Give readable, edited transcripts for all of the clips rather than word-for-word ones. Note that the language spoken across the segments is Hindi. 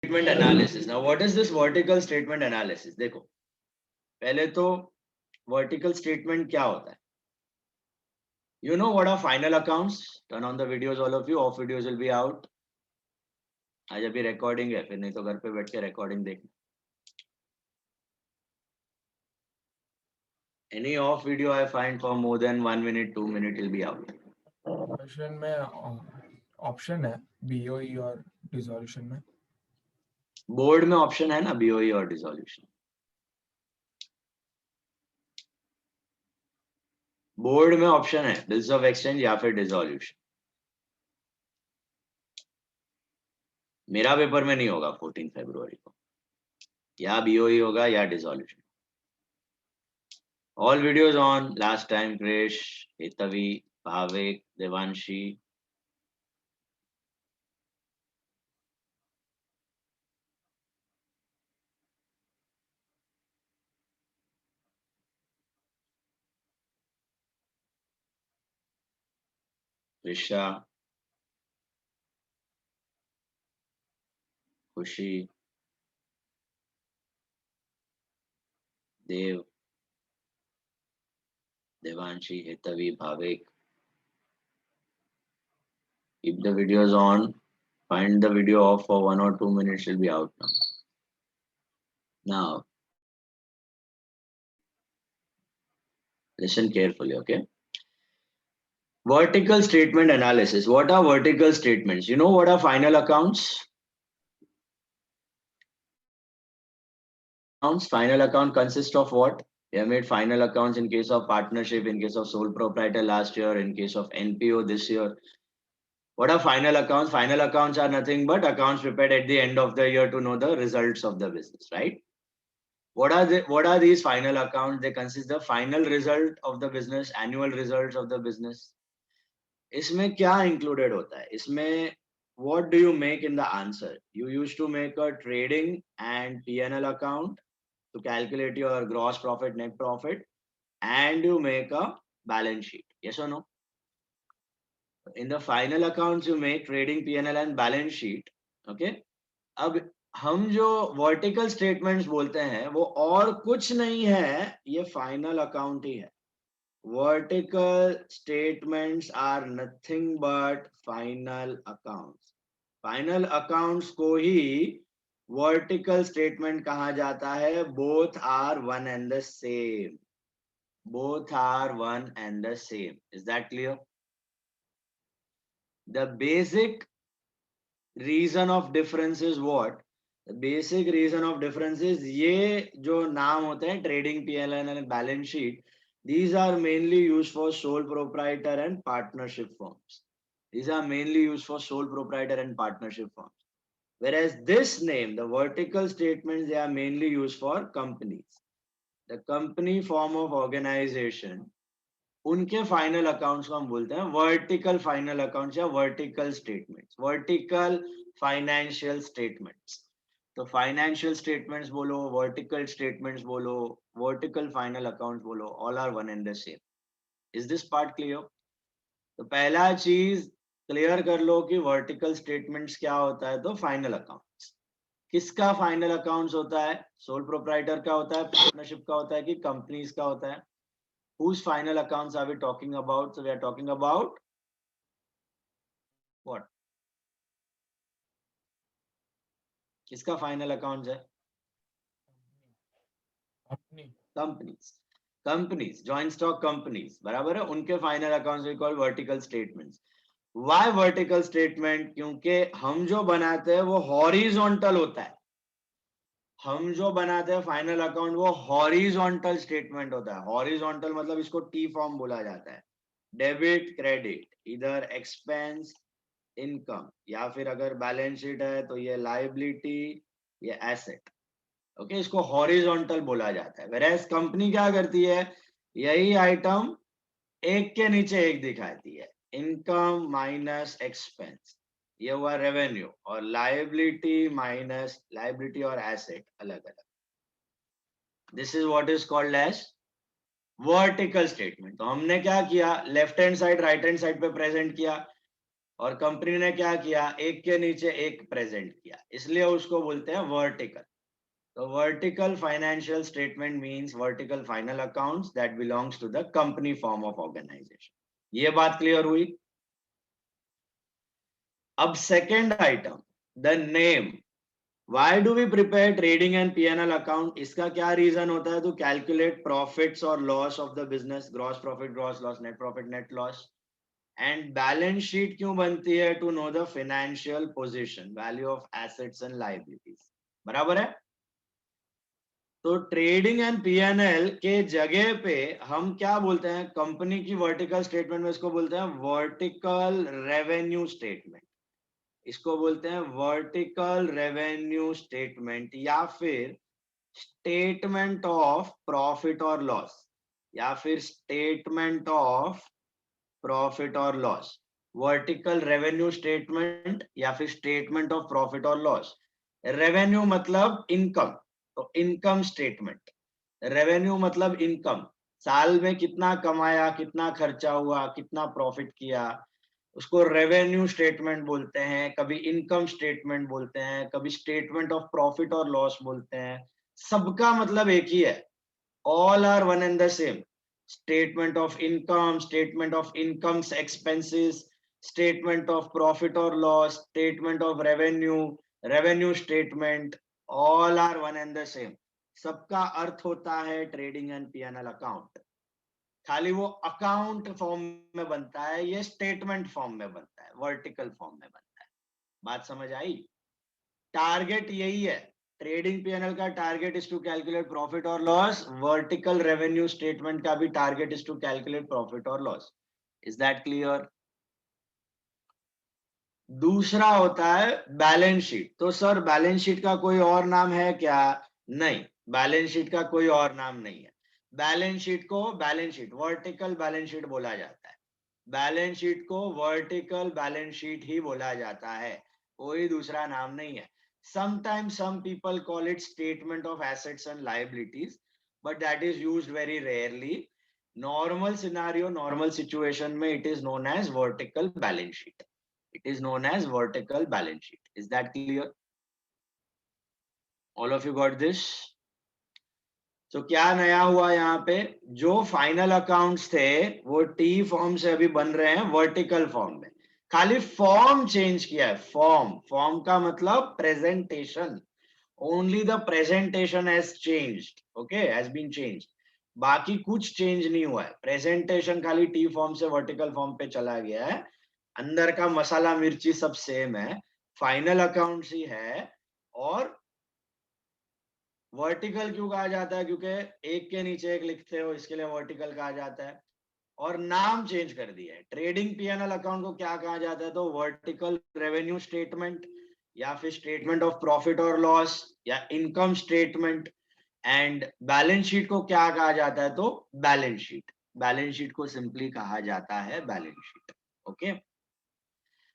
statement analysis. Now, what is this vertical statement analysis? देखो, पहले तो vertical statement क्या होता है? You know what are final accounts? Turn on the videos, all of you. Off videos will be out. आज अभी recording है, फिर नहीं तो घर पे बैठ के recording देखना. Any off video I find for more than 1 minute, 2 minute will be out. Question में ऑप्शन है बीओई और डिसोल्यूशन में. बोर्ड में ऑप्शन है ना बीओई और डिसोल्यूशन. बोर्ड में ऑप्शन है बिल्स ऑफ एक्सचेंज या फिर डिसोल्यूशन. मेरा पेपर में नहीं होगा 14 फरवरी को. या बीओई होगा या dissolution. All videos on last time, Krish, Hitavi, Bhavik, Devanshi. Risha, Khushi, Dev, Devanshi, Hitavi, Bhavik. Keep the videos on. Find the video off for 1 or 2 minutes. Will be out now. Now, listen carefully, okay? Vertical statement analysis. What are vertical statements? You know what are final accounts? Final account consists of what? We have made final accounts in case of partnership, in case of sole proprietor last year, in case of NPO this year. What are final accounts? Final accounts are nothing but accounts prepared at the end of the year to know the results of the business, right? What are these final accounts? They consist of final result of the business, annual results of the business. इसमें क्या included होता है? इसमें what do you make in the answer? You used to make a trading and P&L account to calculate your gross profit, net profit, and you make a balance sheet. Yes or no? In the final accounts, you make trading P&L and balance sheet. Okay. अब हम जो वर्टिकल स्टेटमेंट्स बोलते हैं वो और कुछ नहीं है, ये फाइनल अकाउंट ही है. Vertical statements are nothing but final accounts. Final accounts को ही वर्टिकल स्टेटमेंट कहा जाता है. Both are one and the same. Both are one and the same. Is that clear? The basic reason of difference is what? The basic reason of difference is ये जो नाम होते हैं trading P&L and balance sheet, these are mainly used for sole proprietor and partnership firms. These are mainly used for sole proprietor and partnership firms. Whereas this name, the vertical statements, they are mainly used for companies. The company form of organization, उनके फाइनल अकाउंट्स को हम बोलते हैं वर्टिकल फाइनल अकाउंट्स या vertical statements. Vertical financial statements. तो फाइनेंशियल स्टेटमेंट्स बोलो, वर्टिकल स्टेटमेंट्स बोलो, वर्टिकल फाइनल अकाउंट्स बोलो, all are one and the same. Is this part clear? तो पहला चीज क्लियर कर लो कि वर्टिकल स्टेटमेंट्स क्या होता है. तो फाइनल अकाउंट्स किसका फाइनल अकाउंट्स होता है? सोल प्रोप्राइटर का होता है, पार्टनरशिप का होता है कि कंपनीज का होता है? Whose final accounts are we talking about? So we are talking about what? किसका फाइनल अकाउंट है? Companies. Companies, joint stock companies, बराबर है. उनके final accounts we call vertical statements. Why vertical statement? क्योंकि हम जो बनाते हैं वो हॉरिजॉन्टल होता है. हम जो बनाते हैं फाइनल अकाउंट वो हॉरिजॉन्टल स्टेटमेंट होता है. हॉरिजॉन्टल मतलब इसको टी फॉर्म बोला जाता है. डेबिट क्रेडिट, इधर एक्सपेंस इनकम, या फिर अगर बैलेंस शीट है तो ये लायबिलिटी, ये एसेट. ओके, इसको हॉरिजॉन्टल बोला जाता है. वेयरएज कंपनी क्या करती है? यही आइटम एक के नीचे एक दिखाती है. इनकम माइनस एक्सपेंस, ये हुआ रेवेन्यू, और लायबिलिटी माइनस लायबिलिटी और एसेट अलग अलग. This is what is called as vertical statement. तो हमने क्या किया? Left hand side right hand side पे प्रेजेंट किया. और कंपनी ने क्या किया, एक के नीचे एक प्रेजेंट किया, इसलिए उसको बोलते हैं vertical. So vertical financial statement means vertical final accounts that belongs to the company form of organization. ये बात क्लियर हुई. अब second item, the name. Why do we prepare trading and P&L account? इसका क्या रीजन होता है? To calculate profits or loss of the business, gross profit, gross loss, net profit, net loss. And balance sheet क्यों बनती है? To know the financial position, value of assets and liabilities. बराबर है? तो ट्रेडिंग एंड पीएनएल के जगह पे हम क्या बोलते हैं? कंपनी की वर्टिकल स्टेटमेंट में इसको बोलते हैं वर्टिकल रेवेन्यू स्टेटमेंट. इसको बोलते हैं वर्टिकल रेवेन्यू स्टेटमेंट या फिर स्टेटमेंट ऑफ प्रॉफिट और लॉस, या फिर स्टेटमेंट ऑफ प्रॉफिट और लॉस. वर्टिकल रेवेन्यू स्टेटमेंट या फिर स्टेटमेंट ऑफ प्रॉफिट और लॉस. रेवेन्यू मतलब इनकम, तो इनकम स्टेटमेंट. रेवेन्यू मतलब इनकम, साल में कितना कमाया, कितना खर्चा हुआ, कितना प्रॉफिट किया, उसको रेवेन्यू स्टेटमेंट बोलते हैं. कभी इनकम स्टेटमेंट बोलते हैं, कभी स्टेटमेंट ऑफ प्रॉफिट और लॉस बोलते हैं. सबका मतलब एक ही है. All are one and the same. Statement of income, statement of incomes expenses, statement of profit और loss, statement of revenue, revenue statement, all are one and the same. सबका अर्थ होता है ट्रेडिंग एंड पीएनएल अकाउंट. खाली वो अकाउंट फॉर्म में बनता है, ये स्टेटमेंट फॉर्म में बनता है, वर्टिकल फॉर्म में बनता है. बात समझ आई? टारगेट यही है. ट्रेडिंग पीएनएल का target is to calculate profit और लॉस. वर्टिकल रेवेन्यू स्टेटमेंट का भी target is to calculate profit और लॉस. Is that clear? दूसरा होता है बैलेंस शीट. तो सर बैलेंस शीट का कोई और नाम है क्या? नहीं, बैलेंस शीट का कोई और नाम नहीं है. बैलेंस शीट को balance sheet, vertical balance sheet बोला जाता है. बैलेंस शीट को वर्टिकल बैलेंस शीट ही बोला जाता है, कोई दूसरा नाम नहीं है. Sometimes some people call it statement of assets and liabilities, but that is used very rarely. Normal scenario, normal situation में it is known as vertical balance sheet. It is known as vertical balance sheet. Is that clear? All of you got this? तो क्या नया हुआ यहाँ पे? जो फाइनल अकाउंट्स थे वो टी फॉर्म से अभी बन रहे हैं वर्टिकल फॉर्म में. खाली फॉर्म चेंज किया है. फॉर्म, फॉर्म का मतलब presentation. Only the presentation has changed. Okay, has been changed. बाकी कुछ चेंज नहीं हुआ है. प्रेजेंटेशन खाली टी फॉर्म से वर्टिकल फॉर्म पे चला गया है. अंदर का मसाला मिर्ची सब सेम है. फाइनल अकाउंट्स ही है. और वर्टिकल क्यों कहा जाता है? क्योंकि एक के नीचे एक लिखते हो, इसके लिए वर्टिकल कहा जाता है. और नाम चेंज कर दिया है. ट्रेडिंग पीएनएल अकाउंट को क्या कहा जाता है? तो वर्टिकल रेवेन्यू स्टेटमेंट, या फिर स्टेटमेंट ऑफ प्रॉफिट और लॉस, या income statement. And balance sheet को क्या कहा जाता है? तो बैलेंस शीट. बैलेंस शीट को सिंपली कहा जाता है बैलेंस शीट. ओके.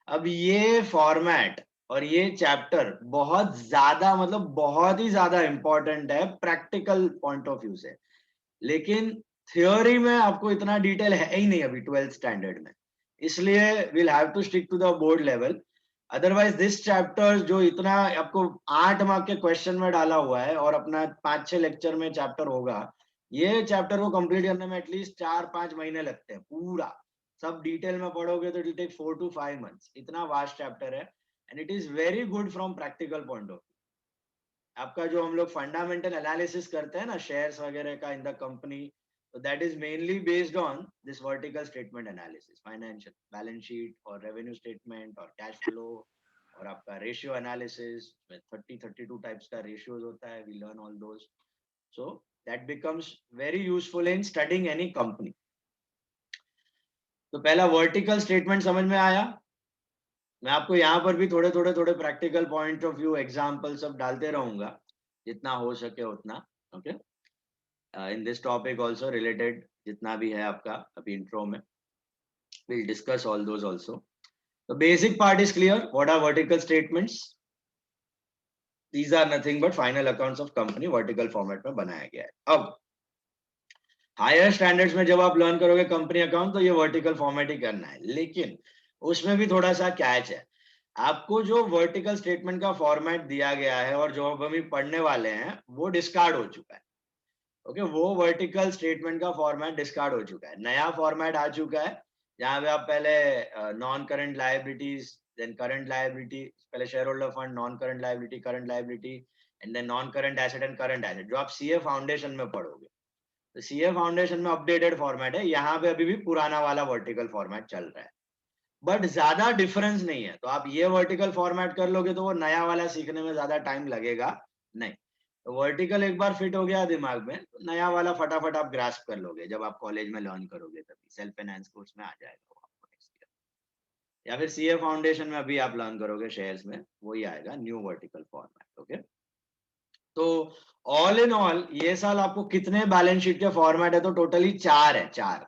अब ये फॉर्मेट और ये चैप्टर बहुत ज्यादा, मतलब बहुत ही ज्यादा इंपॉर्टेंट है प्रैक्टिकल पॉइंट ऑफ व्यू से. लेकिन थ्योरी में आपको इतना डिटेल है ही नहीं अभी 12th स्टैंडर्ड में, इसलिए will have to stick to the board level. Otherwise this chapter जो इतना आपको 8 मार्क के क्वेश्चन में डाला हुआ है और अपना 5-6 लेक्चर में चैप्टर होगा, ये चैप्टर को कंप्लीट करने में एटलीस्ट 4-5 महीने लगते हैं. पूरा सब डिटेल में पढ़ोगे तो it will take 4 to 5 months. इतना वास्ट चैप्टर है and it is very good from practical point of view. आपका जो हम लोग फंडामेंटल एनालिसिस करते हैं ना शेयर्स वगैरह का in the company, so that is mainly based on this vertical statement analysis, financial balance sheet or revenue statement or cash flow, और आपका ratio analysis में 32 types का ratios होता है. We learn all those, so that becomes very useful in studying any company. तो पहला vertical statement समझ में आया. मैं आपको यहाँ पर भी थोड़े practical point of view example सब डालते रहूंगा जितना हो सके उतना. Okay. In this topic also related जितना भी है आपका अभी intro में, we'll discuss all those also. The basic part is clear. What are vertical statements? These are nothing but final accounts of company vertical format में बनाया गया है. अब हायर स्टैंडर्ड्स में जब आप लर्न करोगे कंपनी अकाउंट तो ये वर्टिकल फॉर्मेट ही करना है. लेकिन उसमें भी थोड़ा सा कैच है। आपको जो वर्टिकल स्टेटमेंट का फॉर्मेट दिया गया है और जो अब हम पढ़ने वाले हैं वो डिस्कार्ड हो चुका है। ओके, वो वर्टिकल स्टेटमेंट का फॉर्मेट डिस्कार्ड हो चुका है, नया फॉर्मेट आ चुका है जहां पे आप पहले non current liabilities, then current liability, पहले share holder fund, non current liability, current liability, and then non current asset and current asset, जो आप सीए फाउंडेशन में पढ़ोगे। तो सीए फाउंडेशन में अपडेटेड फॉर्मेट है, यहाँ पे अभी भी पुराना वाला वर्टिकल फॉर्मेट चल रहा है, बट ज्यादा डिफरेंस नहीं है। तो आप ये वर्टिकल फॉर्मेट कर लोगे तो वो नया वाला सीखने में ज्यादा टाइम लगेगा नहीं। तो वर्टिकल एक बार फिट हो गया दिमाग में, तो नया वाला फटाफट आप ग्रास्प कर लोगे, जब आप कॉलेज में लर्न करोगे तभी सेल्फ फाइनेंस कोर्स में आ जाएगा वो आपको नेक्स्ट ईयर, या फिर सीए फाउंडेशन में अभी आप लर्न करोगे शेयर्स में, वही आएगा न्यू वर्टिकल फॉर्मेट। ओके, तो ऑल इन ऑल ये साल आपको कितने बैलेंस शीट के फॉर्मेट है? तो टोटली 4 है, 4।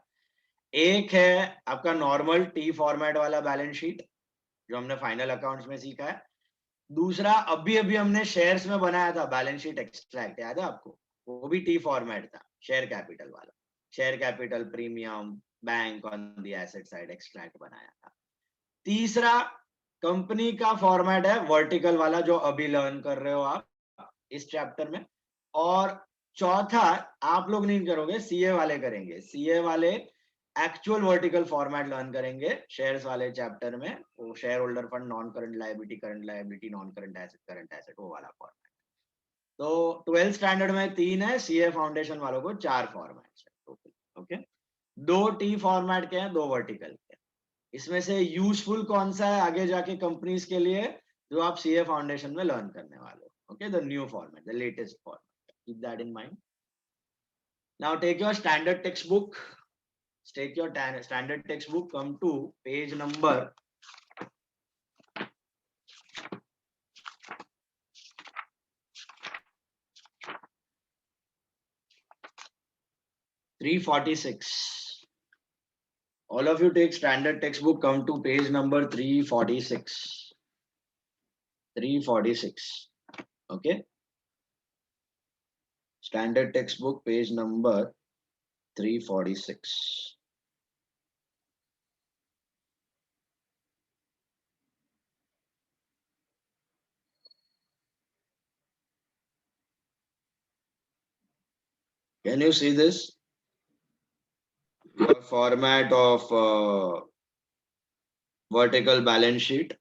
एक है आपका नॉर्मल टी फॉर्मेट वाला बैलेंस शीट जो हमने फाइनल अकाउंट्स में सीखा है। दूसरा अभी अभी हमने शेयर्स में बनाया था बैलेंस शीट एक्सट्रैक्ट, याद है आपको? वो भी टी फॉर्मेट था, शेयर कैपिटल वाला, share capital, premium, bank on the asset side extract बनाया था। तीसरा कंपनी का फॉर्मेट है वर्टिकल वाला जो अभी लर्न कर रहे हो आप इस चैप्टर में। और चौथा आप लोग नहीं करोगे, सीए वाले करेंगे, सीए वाले एक्चुअल वर्टिकल फॉर्मेट लर्न करेंगे शेयर्स वाले चैप्टर में, वो share holder fund, non current liability, non current asset, वो वाला फॉर्मेट। तो 12th स्टैंडर्ड में 3 है, सीए फाउंडेशन वालों को 4 फॉर्मेट है। ओके, 2 टी फॉर्मेट के हैं, 2 वर्टिकल के हैं। इसमें से यूजफुल कौन सा है आगे जाके कंपनीज के लिए, जो आप सीए फाउंडेशन में लर्न करने वाले हो? Okay, the new format, the latest format, keep that in mind. Now take your standard textbook, take your standard textbook, come to page number 346. All of you take standard textbook, come to page number 346. 346. Okay, standard textbook page number 346. Can you see this? The format of vertical balance sheet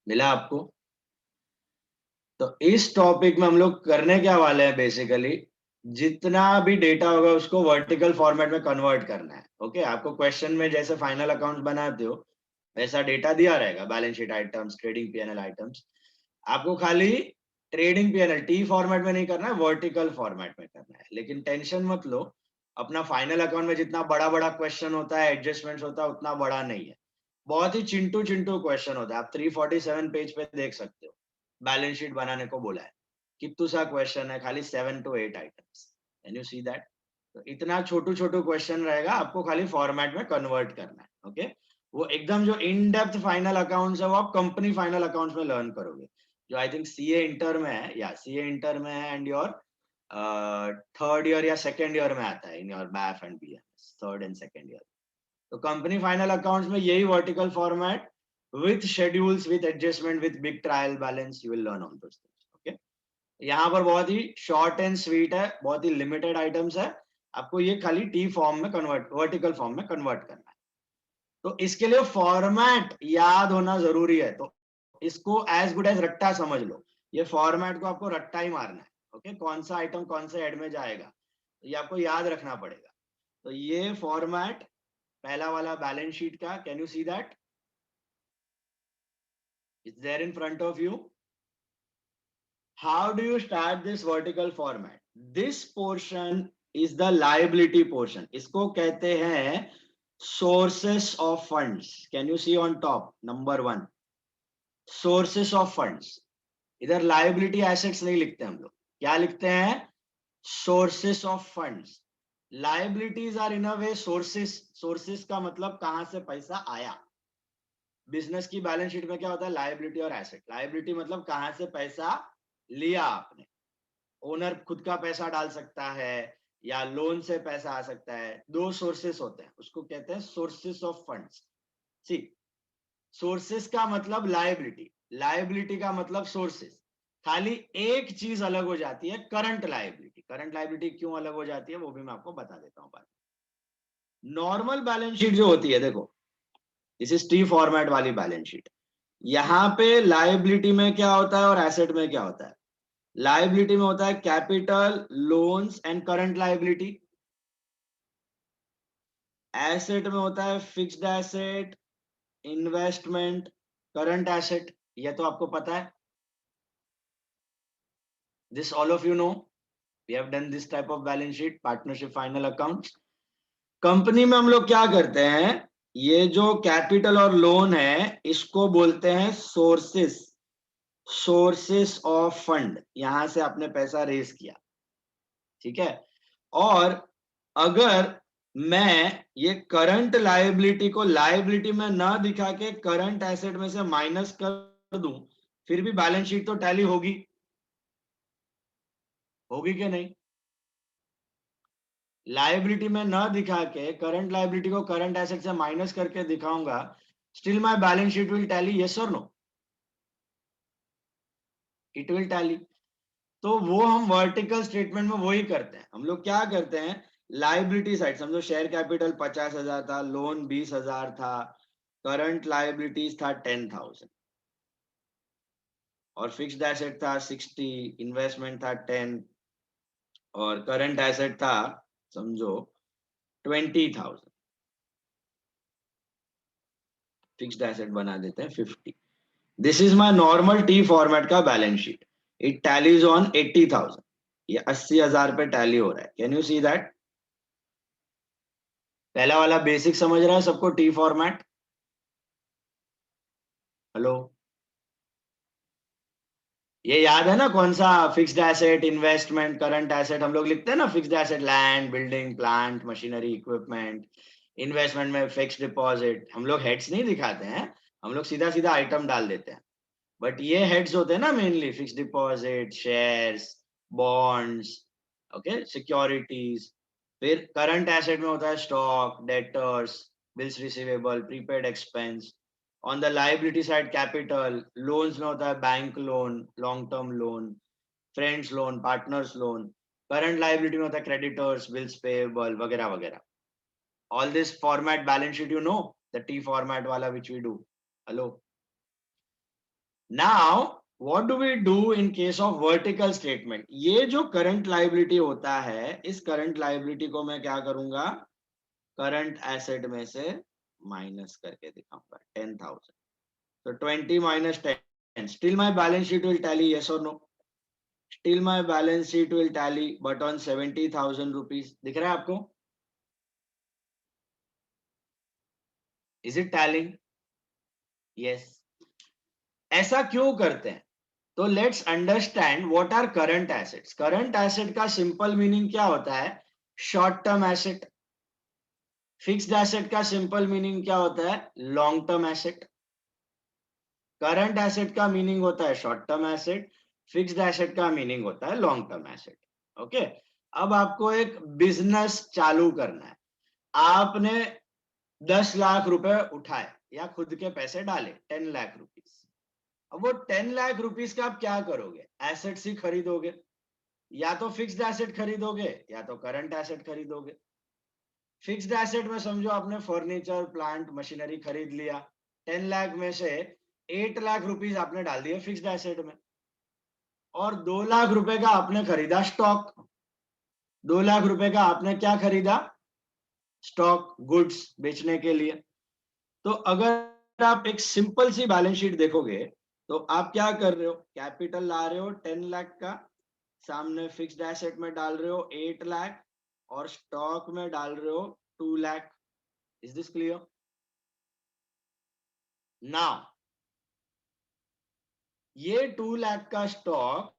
मिला आपको? तो इस टॉपिक में हम लोग करने क्या वाले हैं, बेसिकली जितना भी डेटा होगा उसको वर्टिकल फॉर्मेट में कन्वर्ट करना है। ओके, आपको क्वेश्चन में जैसे फाइनल अकाउंट बनाते हो वैसा डेटा दिया रहेगा, balance sheet items, trading PNL items. आपको खाली ट्रेडिंग पीएनएल टी फॉर्मेट में नहीं करना है, वर्टिकल फॉर्मेट में करना है। लेकिन टेंशन मत लो, अपना फाइनल अकाउंट में जितना बड़ा बड़ा क्वेश्चन होता है, एडजस्टमेंट होता है, उतना बड़ा नहीं है, बहुत ही चिंटू चिंटू क्वेश्चन होता है। आप 347 पेज पे देख सकते हो, बैलेंस शीट बनाने को बोला है, कितु सा क्वेश्चन है, खाली 7 to 8 items. Can you see that? तो इतना छोटू छोटू क्वेश्चन रहेगा, आपको खाली फॉर्मेट में कन्वर्ट करना है। ओके, वो एकदम जो इन डेप्थ फाइनल अकाउंट्स है वो आप कंपनी फाइनल अकाउंट्स में लर्न करोगे, जो आई थिंक सीए इंटर में है, या सीए इंटर में है एंड योर थर्ड ईयर या सेकेंड ईयर में आता है, in your BAIF and BMS, third and second year. तो कंपनी फाइनल अकाउंट्स में यही vertical format with schedules, with adjustment, with big trial balance, you will learn all those things. Okay, यहाँ पर बहुत ही शॉर्ट एंड स्वीट है, बहुत ही लिमिटेड आइटम्स है, आपको ये खाली टी फॉर्म में कन्वर्ट, वर्टिकल फॉर्म में कन्वर्ट करना है। तो इसके लिए फॉर्मेट याद होना जरूरी है, तो इसको एज गुड एज रट्टा समझ लो, ये फॉर्मेट को आपको रट्टा ही मारना है। ओके, कौन सा आइटम कौन से हेड में जाएगा ये आपको याद रखना पड़ेगा। तो ये फॉर्मेट पहला वाला बैलेंस शीट का, can you see that? It's there in front of you. How do you start this vertical format? This portion is the liability portion. इसको कहते हैं sources of funds. Can you see on top? Number 1, sources of funds. इधर liability assets नहीं लिखते हम लोग, क्या लिखते हैं? Sources of funds. Liabilities are in a way sources. Sources का मतलब कहां से पैसा आया। बिजनेस की बैलेंस शीट में क्या होता है? लायबिलिटी और एसेट। लायबिलिटी मतलब कहां से पैसा लिया आपने, ओनर खुद का पैसा डाल सकता है या लोन से पैसा आ सकता है, 2 सोर्सेस होते हैं, उसको कहते हैं sources of funds. See, sources का मतलब लायबिलिटी, लायबिलिटी का मतलब सोर्सेस। खाली एक चीज अलग हो जाती है, करंट लायबिलिटी। करंट लायबिलिटी क्यों अलग हो जाती है वो भी मैं आपको बता देता हूं। नॉर्मल बैलेंस शीट जो होती है, देखो दिस इज टी फॉर्मेट वाली बैलेंस शीट। यहां पे लायबिलिटी में क्या होता है और एसेट में क्या होता है? लायबिलिटी में होता है capital, loans and current liability. Asset में होता है fixed asset, investment, current asset. ये तो आपको पता है, this all of you know, we have done this type of balance sheet, partnership final accounts। Company में हम लोग क्या करते हैं, ये जो कैपिटल और लोन है इसको बोलते हैं सोर्सेस, सोर्सेस ऑफ फंड। यहां से आपने पैसा रेज किया, ठीक है। और अगर मैं ये करंट लायबिलिटी को लायबिलिटी में ना दिखा के करंट एसेट में से माइनस कर दूं, फिर भी बैलेंस शीट तो टैली होगी, होगी कि नहीं? लायबिलिटी में ना दिखा के करंट लायबिलिटी को करंट एसेट से माइनस करके दिखाऊंगा, still my balance sheet will tally, yes और नो? It will tally. तो वो हम वर्टिकल स्टेटमेंट में वही करते हैं। हम लोग क्या करते हैं, लायबिलिटी साइड समझो, शेयर कैपिटल 50,000 था, लोन 20,000 था, करंट लायबिलिटीज था 10,000 और फिक्स्ड एसेट था 60, इन्वेस्टमेंट था 10 और करंट एसेट था समझो 20,000। फिक्स्ड एसेट बना देते हैं 50। This is my normal T format का balance sheet. It tallies on 80,000। ये 80,000 पे टैली हो रहा है। Can you see that? पहला वाला बेसिक समझ रहा है सबको, टी फॉर्मेट? हेलो, ये याद है ना कौन सा? Fixed asset, investment, current asset हम लोग लिखते हैं ना। Fixed asset land, building, plant, machinery, equipment. Investment में फिक्स्ड डिपॉजिट। हम लोग हेड्स नहीं दिखाते हैं, हम लोग सीधा सीधा आइटम डाल देते हैं। बट ये हेड्स होते हैं ना mainly, fixed deposit, shares, bonds, okay, securities. फिर करंट एसेट में होता है stock, debtors, bills receivable, prepaid expense. On the liability side capital, loans में होता है bank loan, long term loan, friends loan, partners loan. Current liability में होता है क्रेडिटर्स, बिल्स पेएबल वगैरह वगैरह। All this format balance sheet, you know the T format वाला which we do. Hello, now what do we do in case of vertical statement? ये जो करंट लायबिलिटी होता है, इस करंट लायबिलिटी को मैं क्या करूंगा, करंट एसेट में से माइनस करके दिखाऊंगा 10,000। तो 20 minus 10, still my balance sheet will tally, yes or no? Still my balance sheet will tally, but on 70,000 rupees। दिख रहा है आपको? Is it tallying? Yes। ऐसा क्यों करते हैं? तो let's understand what are current assets. Current asset का सिंपल मीनिंग क्या होता है? Short term asset. Fixed asset का सिंपल मीनिंग क्या होता है? Long term asset. Current asset का मीनिंग होता है short term asset, fixed asset का मीनिंग होता है लॉन्ग टर्म एसेट। ओके, अब आपको एक बिजनेस चालू करना है। आपने 10 लाख रुपए उठाए या खुद के पैसे डाले, 10 लाख रुपीस। अब वो 10 लाख रुपीस का आप क्या करोगे? एसेट्स ही खरीदोगे, या तो फिक्स्ड एसेट खरीदोगे या तो करंट एसेट खरीदोगे। फिक्स्ड एसेट में समझो आपने फर्नीचर, प्लांट, मशीनरी खरीद लिया। 10 लाख में से 8 लाख रुपीस आपने डाल दिए फिक्स्ड एसेट में, और 2 लाख रुपए का आपने खरीदा स्टॉक। 2 लाख रुपए का आपने क्या खरीदा? स्टॉक, गुड्स बेचने के लिए। तो अगर आप एक सिंपल सी बैलेंस शीट देखोगे तो आप क्या कर रहे हो, कैपिटल ला रहे हो 10 लाख का, सामने फिक्स्ड एसेट में डाल रहे हो 8 लाख और स्टॉक में डाल रहे हो 2 lakh. Is this clear? Now ये 2 लाख का स्टॉक,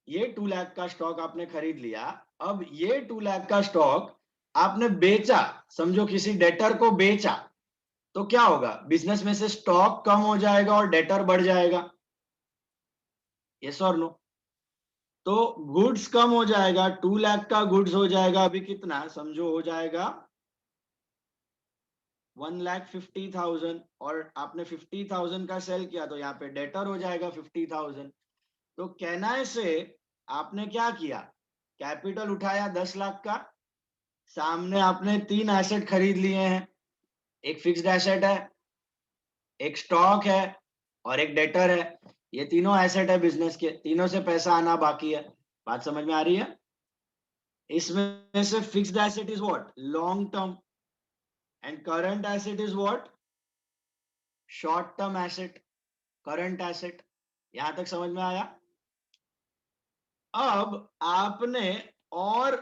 ये 2 लाख का स्टॉक आपने खरीद लिया। अब ये 2 लाख का स्टॉक आपने बेचा, समझो किसी डेटर को बेचा, तो क्या होगा? बिजनेस में से स्टॉक कम हो जाएगा और डेटर बढ़ जाएगा, यस और नो? तो गुड्स कम हो जाएगा, 2 लाख का गुड्स हो जाएगा अभी कितना, समझो हो जाएगा 1,50,000 और आपने 50,000 का सेल किया तो यहाँ पे डेटर हो जाएगा 50,000। तो कहना से आपने क्या किया, कैपिटल उठाया 10 लाख का, सामने आपने 3 एसेट खरीद लिए हैं, एक फिक्स्ड एसेट है, एक स्टॉक है और एक डेटर है। ये तीनों एसेट है बिजनेस के, तीनों से पैसा आना बाकी है। बात समझ में आ रही है? इसमें से fixed asset is what, long term, and current asset is what, short term asset, current asset. यहां तक समझ में आया? अब आपने और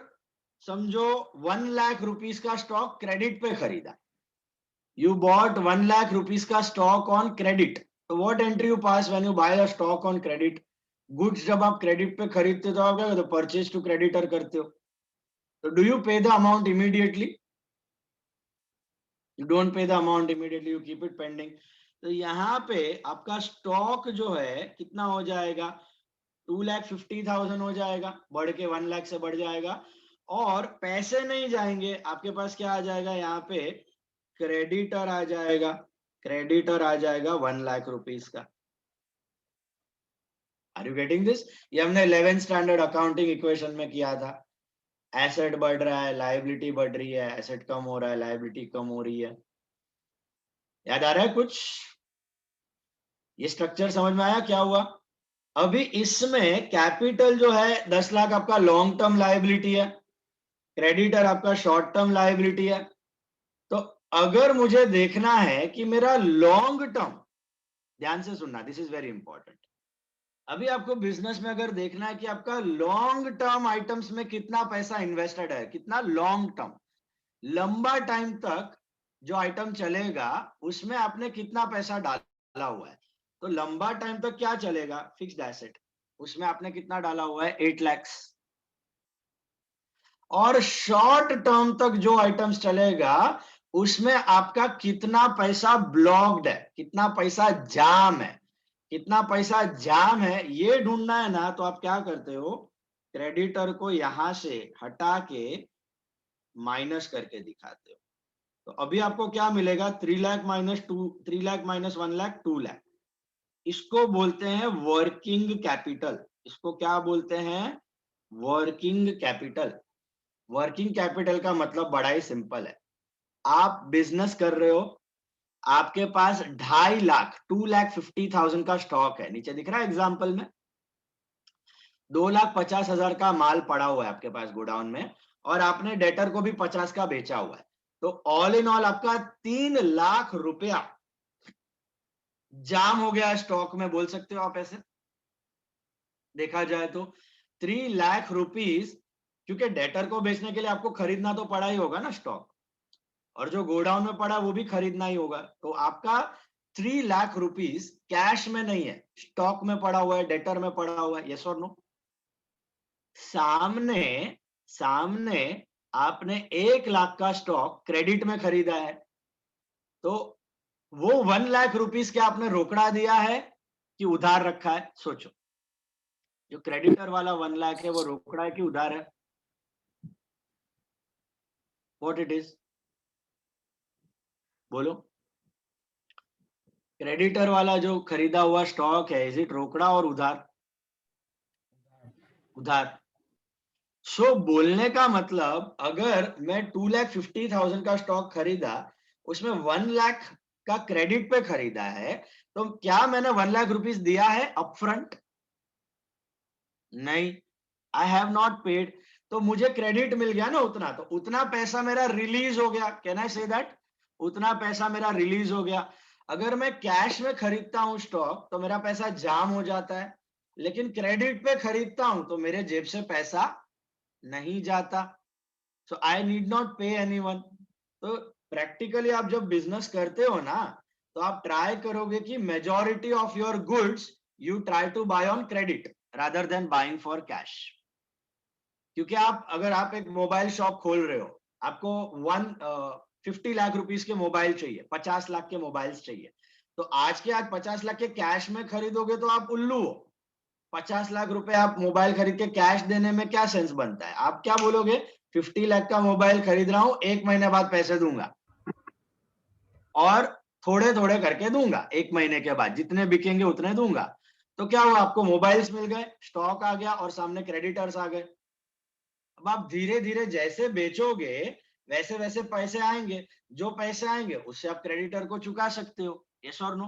समझो 1 लाख रुपीस का स्टॉक क्रेडिट पे खरीदा। यू बॉट 1 लाख रुपीस का स्टॉक ऑन क्रेडिट। तो what entry you pass when you buy a stock on credit? Goods जब आप क्रेडिट पे खरीदते हो तो आप क्या करते हो, परचेज टू क्रेडिटर करते हो। तो डू यू पे the amount immediately? You don't pay the amount immediately, you keep it pending. तो यहाँ पे आपका स्टॉक जो है कितना हो जाएगा, 2,50,000 हो जाएगा, बढ़ के 1 लाख से बढ़ जाएगा। और पैसे नहीं जाएंगे, आपके पास क्या आ जाएगा, यहाँ पे क्रेडिटर आ जाएगा, क्रेडिटर आ जाएगा 1 लाख रुपीस का। Are you getting this? ये हमने 11th स्टैंडर्ड अकाउंटिंग इक्वेशन में किया था। एसेट बढ़ रहा है, लायबिलिटी बढ़ रही है, एसेट कम हो रहा है, लायबिलिटी कम हो रही है। याद आ रहा है कुछ? ये स्ट्रक्चर समझ में आया क्या हुआ? अभी इसमें कैपिटल जो है 10 लाख आपका लॉन्ग टर्म लायबिलिटी है, क्रेडिटर आपका शॉर्ट टर्म लायबिलिटी है। तो अगर मुझे देखना है कि मेरा लॉन्ग टर्म, ध्यान से सुनना, दिस इज वेरी इंपॉर्टेंट। अभी आपको बिजनेस में अगर देखना है कि आपका लॉन्ग टर्म आइटम्स में कितना पैसा इन्वेस्टेड है, कितना लॉन्ग टर्म, लंबा टाइम तक जो आइटम चलेगा उसमें आपने कितना पैसा डाला हुआ है। तो लंबा टाइम तक क्या चलेगा, फिक्स्ड एसेट, उसमें आपने कितना डाला हुआ है, 8 लाख। और शॉर्ट टर्म तक जो आइटम्स चलेगा उसमें आपका कितना पैसा ब्लॉक्ड है, कितना पैसा जाम है, कितना पैसा जाम है, ये ढूंढना है ना। तो आप क्या करते हो, क्रेडिटर को यहां से हटा के माइनस करके दिखाते हो। तो अभी आपको क्या मिलेगा, 3 लाख माइनस 1 लाख, 2 लाख। इसको बोलते हैं वर्किंग कैपिटल। इसको क्या बोलते हैं, वर्किंग कैपिटल। वर्किंग कैपिटल का मतलब बड़ा ही सिंपल है। आप बिजनेस कर रहे हो, आपके पास 2.5 लाख, 2,50,000 का स्टॉक है, नीचे दिख रहा है एग्जाम्पल में, 2,50,000 का माल पड़ा हुआ है आपके पास गोडाउन में, और आपने डेटर को भी 50 का बेचा हुआ है। तो ऑल इन ऑल आपका 3 लाख रुपया जाम हो गया स्टॉक में, बोल सकते हो आप ऐसे देखा जाए तो। 3 लाख रुपीस, क्योंकि डेटर को बेचने के लिए आपको खरीदना तो पड़ा ही होगा ना स्टॉक, और जो गोडाउन में पड़ा वो भी खरीदना ही होगा। तो आपका 3 लाख रुपीस कैश में नहीं है, स्टॉक में पड़ा हुआ है, डेटर में पड़ा हुआ है, यस और नो? सामने सामने आपने 1 लाख का स्टॉक क्रेडिट में खरीदा है, तो वो 1 लाख रुपीस क्या आपने रोकड़ा दिया है कि उधार रखा है? सोचो, जो क्रेडिटर वाला 1 लाख है वो रोकड़ा है कि उधार है? व्हाट इट इज, बोलो। क्रेडिटर वाला जो खरीदा हुआ स्टॉक है, इज इट रोकड़ा और उधार? उधार। सो बोलने का मतलब, अगर मैं 2,50,000 का स्टॉक खरीदा, उसमें 1 लाख का क्रेडिट पे खरीदा है, तो क्या मैंने 1 लाख रुपीस दिया है अपफ्रंट? नहीं, आई हैव नॉट पेड। तो मुझे क्रेडिट मिल गया ना उतना, तो उतना पैसा मेरा रिलीज हो गया। Can I say that? उतना पैसा मेरा रिलीज हो गया। अगर मैं कैश में खरीदता हूं स्टॉक तो मेरा पैसा जाम हो जाता है, लेकिन क्रेडिट पे खरीदता हूं तो मेरे जेब से पैसा नहीं जाता। सो आई नीड नॉट पे एनीवन। तो प्रैक्टिकली आप जब बिजनेस करते हो ना, तो आप ट्राई करोगे कि majority of your goods you try to buy on credit rather than buying for cash. क्योंकि आप, अगर आप एक मोबाइल शॉप खोल रहे हो, आपको 50 लाख रुपीस के मोबाइल चाहिए, 50 लाख के मोबाइल्स चाहिए, तो आज के आज 50 लाख के कैश में खरीदोगे तो आप उल्लू हो। 50 लाख रुपए आप मोबाइल खरीद के कैश देने में क्या सेंस बनता है? आप क्या बोलोगे, 50 लाख का मोबाइल खरीद रहा हूं, 1 महीने बाद पैसे दूंगा। और थोड़े थोड़े करके दूंगा, 1 महीने के बाद जितने बिकेंगे उतने दूंगा। तो क्या हुआ, आपको मोबाइल्स मिल गए, स्टॉक आ गया और सामने क्रेडिटर्स आ गए। अब आप धीरे धीरे जैसे बेचोगे वैसे वैसे पैसे आएंगे, जो पैसे आएंगे उससे आप क्रेडिटर को चुका सकते हो। यस और नो?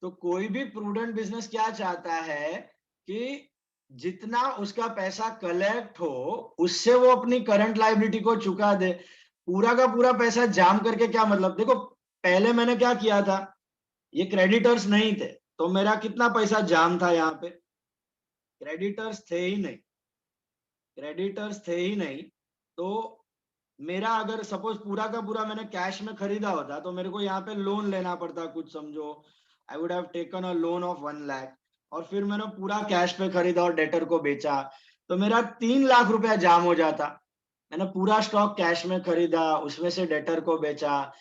तो कोई भी प्रूडेंट बिजनेस क्या चाहता है कि जितना उसका पैसा कलेक्ट हो उससे वो अपनी करंट लायबिलिटी को चुका दे। पूरा का पूरा पैसा जाम करके क्या मतलब, देखो पहले मैंने क्या किया था, ये क्रेडिटर्स नहीं थे तो मेरा कितना पैसा जाम था, यहाँ पे क्रेडिटर्स थे ही नहीं, क्रेडिटर्स थे ही नहीं। तो मेरा अगर सपोज पूरा का पूरा मैंने कैश में खरीदा होता तो मेरे को यहाँ पे लोन लेना पड़ता कुछ, समझो I would have taken a loan of 1 lakh, और फिर मैंने पूरा कैश पे खरीदा और डेटर को बेचा तो मेरा 3 लाख रुपया जाम हो जाता। मैंने पूरा स्टॉक कैश में खरीदा, उसमें से डेटर को बेचा,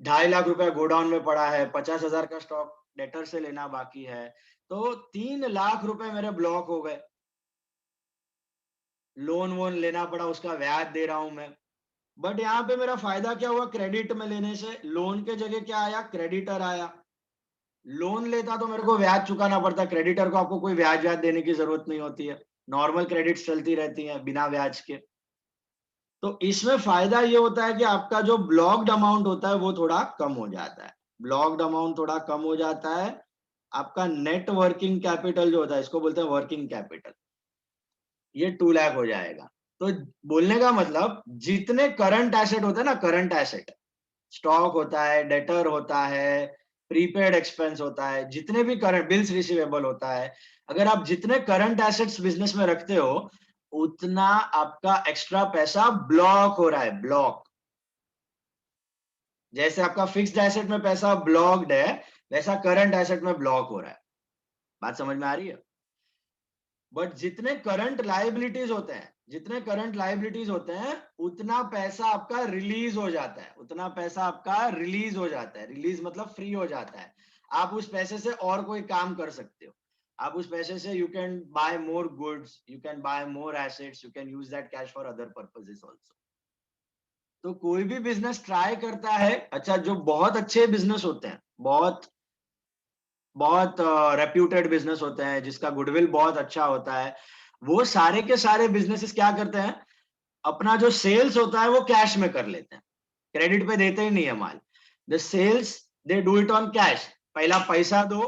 2.5 लाख रुपया गोडाउन में पड़ा है, 50,000 का स्टॉक डेटर से लेना बाकी है, तो 3 लाख रुपए मेरे ब्लॉक हो गए। लोन वोन लेना पड़ा, उसका ब्याज दे रहा हूं मैं। बट यहाँ पे मेरा फायदा क्या हुआ, क्रेडिट में लेने से लोन के जगह क्या आया, क्रेडिटर आया। लोन लेता तो मेरे को ब्याज चुकाना पड़ता, क्रेडिटर को आपको कोई ब्याज व्याज देने की जरूरत नहीं होती है, नॉर्मल क्रेडिट चलती रहती है बिना ब्याज के। तो इसमें फायदा ये होता है कि आपका जो ब्लॉक्ड अमाउंट होता है वो थोड़ा कम हो जाता है, ब्लॉक्ड अमाउंट थोड़ा कम हो जाता है। आपका नेट वर्किंग कैपिटल जो होता है, इसको बोलते हैं वर्किंग कैपिटल, ये 2 लाख हो जाएगा। तो बोलने का मतलब जितने करंट एसेट होते हैं ना, करंट एसेट, स्टॉक होता है, डेटर होता है, प्रीपेड एक्सपेंस होता है, जितने भी करंट बिल्स रिसीवेबल होता है, अगर आप जितने करंट एसेट्स बिजनेस में रखते हो उतना आपका एक्स्ट्रा पैसा ब्लॉक हो रहा है, ब्लॉक। जैसे आपका फिक्स्ड एसेट में पैसा ब्लॉक्ड है वैसा करंट एसेट में ब्लॉक हो रहा है। बात समझ में आ रही है? बट जितने करंट लायबिलिटीज होते हैं, जितने करंट लायबिलिटीज होते हैं उतना पैसा आपका रिलीज हो जाता है, उतना पैसा आपका रिलीज हो जाता है। रिलीज मतलब फ्री हो जाता है। आप उस पैसे से और कोई काम कर सकते हो, आप उस पैसे से you can buy more goods, you can buy more assets, you can use that cash for other purposes also. तो कोई भी बिजनेस ट्राई करता है, अच्छा जो बहुत अच्छे बिजनेस होते हैं, बहुत बहुत रेप्यूटेड बिजनेस होते हैं जिसका गुडविल बहुत अच्छा होता है, वो सारे के सारे बिजनेसेस क्या करते हैं, अपना जो सेल्स होता है वो कैश में कर लेते हैं, क्रेडिट पे देते ही नहीं है माल। The sales they do it on cash, पहला पैसा दो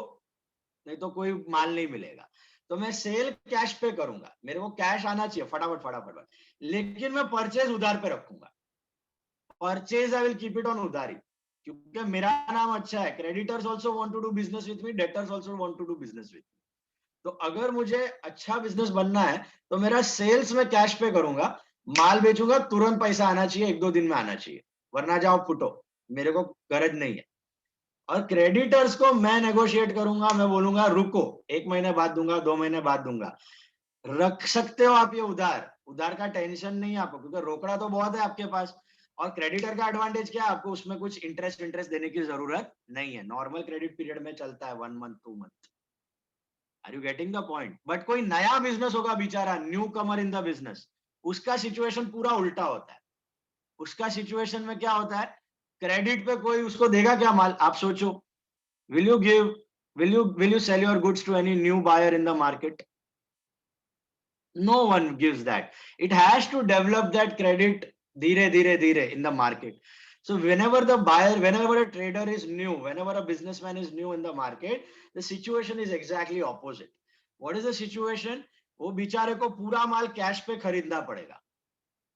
नहीं तो कोई माल नहीं मिलेगा। तो मैं सेल कैश पे करूंगा, मेरे को कैश आना चाहिए फटाफट फटाफट, लेकिन मैं परचेज उधार पे रखूंगा। Purchase I will keep it on उधारी, क्योंकि मेरा नाम अच्छा है, creditors also want to do business with me, debtors also want to do business with me. तो अगर मुझे अच्छा बिजनेस बनना है तो मेरा सेल्स में कैश पे करूंगा, माल बेचूंगा, तुरंत पैसा आना चाहिए, 1-2 दिन में आना चाहिए, वरना जाओ फुटो, मेरे को गरज नहीं है। और क्रेडिटर्स को मैं नेगोशिएट करूंगा, मैं बोलूंगा रुको, 1 महीने बाद दूंगा, 2 महीने बाद दूंगा। रख सकते हो आप ये उधार, उधार का टेंशन नहीं है आपको, क्योंकि रोकड़ा तो बहुत है आपके पास। और क्रेडिटर का एडवांटेज क्या है, आपको उसमें कुछ इंटरेस्ट इंटरेस्ट देने की जरूरत नहीं है, नॉर्मल क्रेडिट पीरियड में चलता है 1 month 2 month. Are you getting the point? But कोई नया बिजनेस होगा बेचारा, newcomer in the business, उसका सिचुएशन पूरा उल्टा होता है। उसका सिचुएशन में क्या होता है, क्रेडिट पे कोई उसको देगा क्या माल, आप सोचो। Will you give, will you sell your goods to any new buyer in the market? No one gives that. It has to develop that credit dheere dheere dheere in the market. So whenever the buyer, whenever a trader is new, whenever a businessman is new in the market, the situation is exactly opposite. What is the situation? वो बेचारे को पूरा माल कैश पे खरीदना पड़ेगा,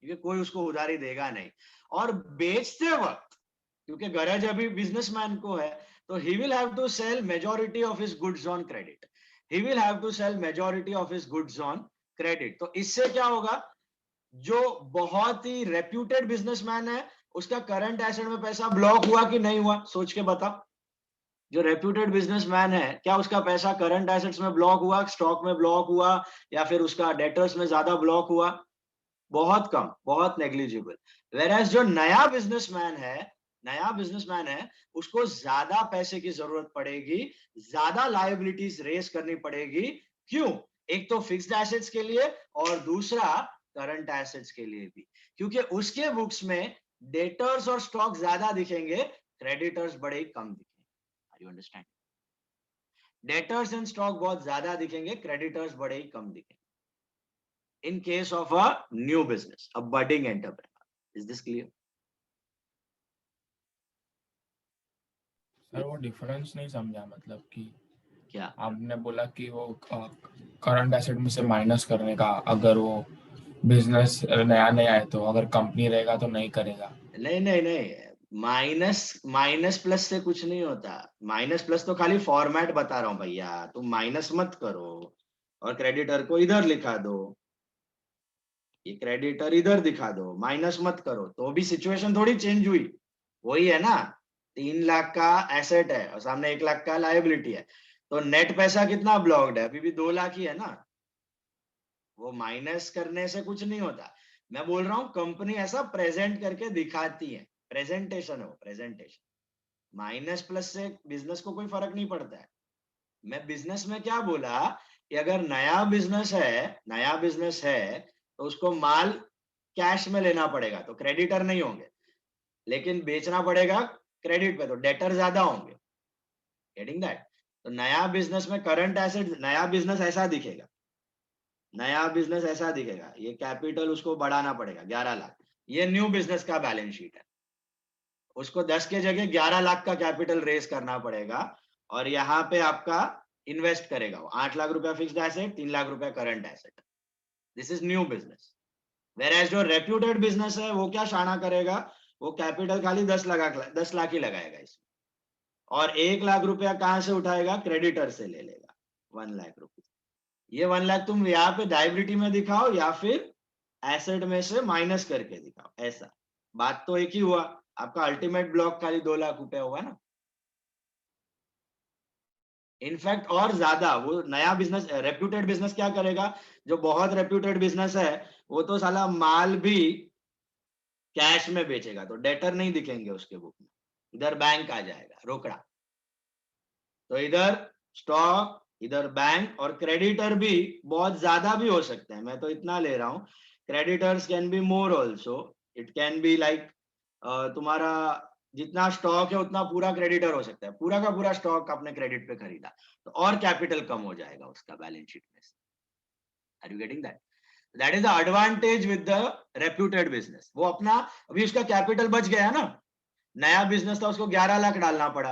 क्योंकि कोई उसको उधारी देगा नहीं। और बेचते वक्त, क्योंकि गरज अभी बिजनेसमैन को है, तो he will have to sell majority of his goods on credit, he will have to sell majority of his goods on credit. तो इससे क्या होगा, जो बहुत ही रेप्यूटेड बिजनेसमैन है उसका करंट एसेट में पैसा ब्लॉक हुआ कि नहीं हुआ, सोच के बता। जो रेप्यूटेड बिजनेसमैन है क्या उसका पैसा करंट एसेट्स में ब्लॉक हुआ, स्टॉक में ब्लॉक हुआ, या फिर उसका डेटर्स में ज्यादा ब्लॉक हुआ? बहुत कम, बहुत नेग्लिजिबल। वेरएज जो नया बिजनेसमैन है, नया बिजनेसमैन है, उसको ज्यादा पैसे की जरूरत पड़ेगी, ज्यादा लायबिलिटीज रेस करनी पड़ेगी। क्यों? एक तो फिक्स्ड एसेट्स के लिए और दूसरा करंट एसेट्स के लिए भी, क्योंकि उसके बुक्स में डेटर्स और स्टॉक ज्यादा दिखेंगे, क्रेडिटर्स बड़े ही कम दिखेंगे। Are you understand? Debtors and stock बहुत ज्यादा दिखेंगे, क्रेडिटर्स बड़े ही कम दिखेंगे in case of a new business, a budding entrepreneur. Is this clear? Sir वो डिफरेंस नहीं समझा, मतलब कि क्या? आपने बोला कि वो करंट एसेट में से माइनस करने का, अगर वो बिजनेस नया नया है तो, अगर कंपनी रहेगा तो नहीं करेगा। नहीं नहीं नहीं, माइनस माइनस प्लस से कुछ नहीं होता। माइनस प्लस तो खाली फॉर्मेट बता रहा हूं भैया, तुम माइनस मत करो और क्रेडिटर को इधर लिखा दो, ये क्रेडिटर इधर दिखा दो, माइनस मत करो, तो भी सिचुएशन थोड़ी चेंज हुई। वही है ना, 3 लाख का एसेट है और सामने 1 लाख का लायबिलिटी है, तो नेट पैसा कितना ब्लॉक्ड है? अभी भी 2 लाख ही है ना। वो माइनस करने से कुछ नहीं होता। मैं बोल रहा हूं कंपनी ऐसा प्रेजेंट करके दिखाती है, प्रेजेंटेशन है वो, प्रेजेंटेशन। माइनस प्लस से बिजनेस को कोई फर्क नहीं पड़ता है। मैं बिजनेस में क्या बोला कि अगर नया बिजनेस है तो उसको माल कैश में लेना पड़ेगा, तो क्रेडिटर नहीं होंगे, लेकिन बेचना पड़ेगा क्रेडिट पे, तो डेटर ज्यादा होंगे। Getting that? तो नया बिजनेस में करंट एसेट, नया बिजनेस ऐसा दिखेगा, ये कैपिटल उसको बढ़ाना पड़ेगा 11 लाख। ये न्यू बिजनेस का बैलेंस शीट है, उसको 10 के जगह 11 लाख का कैपिटल रेस करना पड़ेगा, और यहाँ पे आपका इन्वेस्ट करेगा वो 8 लाख रुपया फिक्स्ड एसेट, 3 लाख रुपया current asset. This is new business. Where जो रेप्यूटेड बिजनेस है वो क्या शाना करेगा, वो कैपिटल खाली 10 लाख ही लगाएगा इसमें, और 1 लाख रुपया कहां से उठाएगा? क्रेडिटर से ले लेगा 1 लाख रुपया। ये 1 लाख तुम यहाँ पे लायबिलिटी में दिखाओ या फिर एसेट में से माइनस करके दिखाओ, ऐसा। बात तो एक ही हुआ, आपका अल्टीमेट ब्लॉक खाली 2 लाख रुपया हुआ ना। इनफैक्ट और ज्यादा, वो नया बिजनेस, रेप्यूटेड बिजनेस क्या करेगा? जो बहुत रेप्यूटेड बिजनेस है वो तो साला माल भी कैश में बेचेगा, तो डेटर नहीं दिखेंगे उसके बुक में, इधर बैंक आ जाएगा रोकड़ा। तो इधर स्टॉक, इधर बैंक, और क्रेडिटर भी बहुत ज्यादा भी हो सकते हैं, मैं तो इतना ले रहा हूं। Creditors can be more also, it can be like, तुम्हारा जितना स्टॉक है उतना पूरा क्रेडिटर हो सकता है, पूरा का पूरा स्टॉक आपने क्रेडिट पे खरीदा, तो और कैपिटल कम हो जाएगा उसका बैलेंस शीट में से। Are you getting that? That is the advantage with the reputed business. वो अपना, अभी उसका कैपिटल बच गया ना, नया बिजनेस था उसको 11 लाख डालना पड़ा,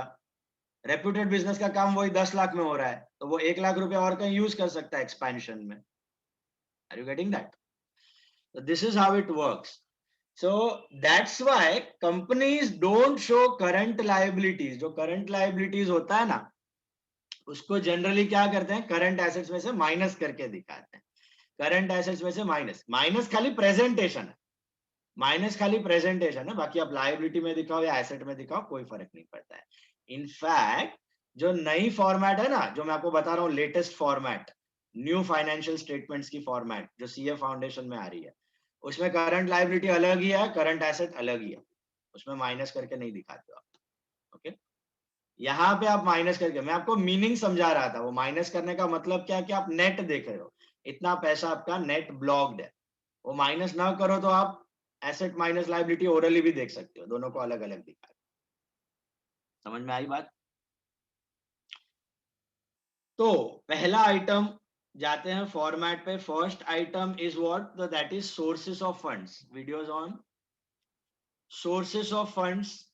रेप्यूटेड बिजनेस का काम वही 10 लाख में हो रहा है, तो वो 1 लाख रुपया और कहीं यूज कर सकता है एक्सपेंशन में। Are you getting that? So this is how it works. So that's why companies don't show current liabilities. जो current liabilities होता है ना, उसको जनरली क्या करते हैं, करंट एसेट्स में से माइनस करके दिखाते हैं। करंट एसेट्स में से माइनस, माइनस खाली प्रेजेंटेशन है, माइनस खाली प्रेजेंटेशन है, बाकी आप लायबिलिटी में दिखाओ या एसेट में दिखाओ कोई फर्क नहीं पड़ता है। इनफैक्ट जो नई फॉर्मेट है ना, जो मैं आपको बता रहा हूँ, latest format, new financial statements की फॉर्मेट जो सीए फाउंडेशन में आ रही है, उसमें करंट लायबिलिटी अलग ही है, करंट एसेट अलग ही है, उसमें माइनस करके नहीं दिखाते हो आप। ओके, यहाँ पे आप माइनस करके, मैं आपको मीनिंग समझा रहा था, वो माइनस करने का मतलब क्या, कि आप नेट देख रहे हो, इतना पैसा आपका नेट ब्लॉक्ड है। वो माइनस ना करो तो आप एसेट माइनस लायबिलिटी ओरली भी देख सकते हो, दोनों को अलग अलग दिखा। समझ में आई बात? तो पहला आइटम जाते हैं फॉर्मेट पे। First item is what? That is sources of funds. Videos on sources of funds.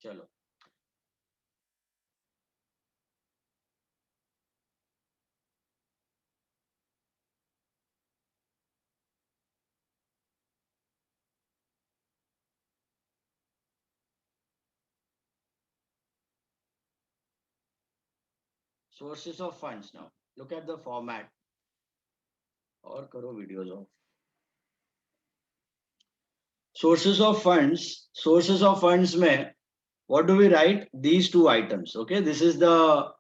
चलो sources of funds. Now look at the format. और करो videos of sources of funds में what do we write? These two items. Okay, this is the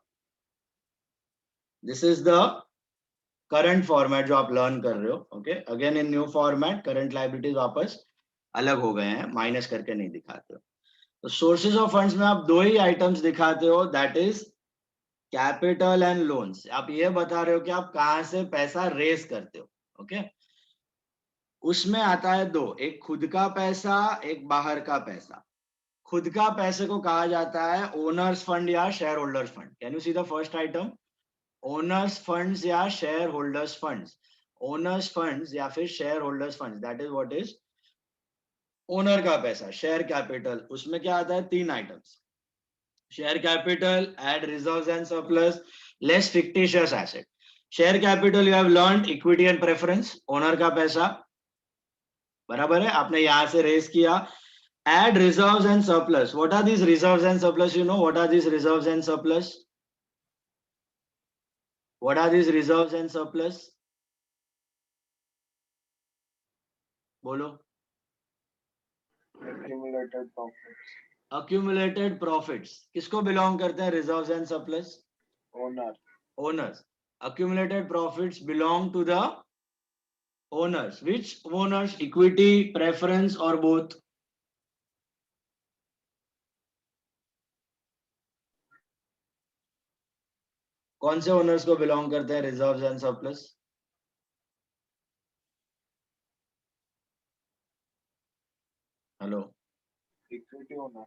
current format जो आप लर्न कर रहे हो. Okay, again in new format current liabilities वापस अलग हो गए हैं, माइनस करके नहीं दिखाते हो. तो सोर्सेज ऑफ फंड्स में आप दो ही आइटम्स दिखाते हो, that is capital and loans. आप ये बता रहे हो कि आप कहां से पैसा रेस करते हो. ओके, उसमें आता है दो, एक खुद का पैसा, एक बाहर का पैसा. खुद का पैसे को कहा जाता है ओनर्स फंड या share holders fund. Can you see the first item? Owners funds या share holders funds. Owners funds या फिर share holders funds, that is what is owner का पैसा. शेयर कैपिटल, उसमें क्या आता है? तीन आइटम्स. Share capital, add reserves and surplus, less fictitious asset. Share capital you have learned, equity and preference. Owner का पैसा बराबर है, आपने यहां से रेस किया. Add reserves and surplus. What are these reserves and surplus? You know what are these reserves and surplus? What are these reserves and surplus? बोलो. Accumulated profits. Accumulated profits किसको belong करते हैं? reserves and surplus? Owner. Owners. Accumulated profits belong to the owners. Which owners? Equity, preference or both? कौन से ओनर्स को बिलोंग करते हैं reserves and surplus? Hello, Equity owner.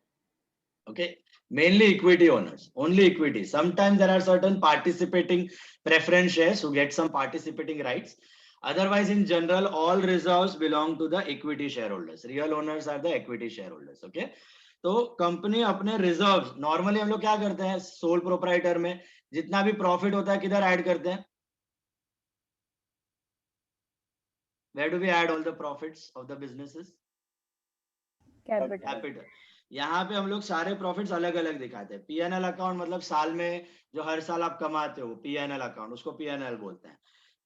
okay, mainly equity owners, only equity. Sometimes there are certain participating preference shares who get some participating rights. Otherwise in general all reserves belong to the equity shareholders. Real owners are the equity shareholders. Okay, तो कंपनी अपने रिजर्व्स, नॉर्मली हम लोग क्या करते हैं सोल प्रोप्राइटर में, जितना भी प्रॉफिट होता है किधर ऐड करते हैं? Where do we add all the profits of the businesses? Capital. यहाँ पे हम लोग सारे प्रॉफिट्स अलग अलग दिखाते हैं. पीएनएल अकाउंट मतलब साल में जो हर साल आप कमाते हो, पीएनएल अकाउंट, उसको पीएनएल बोलते हैं.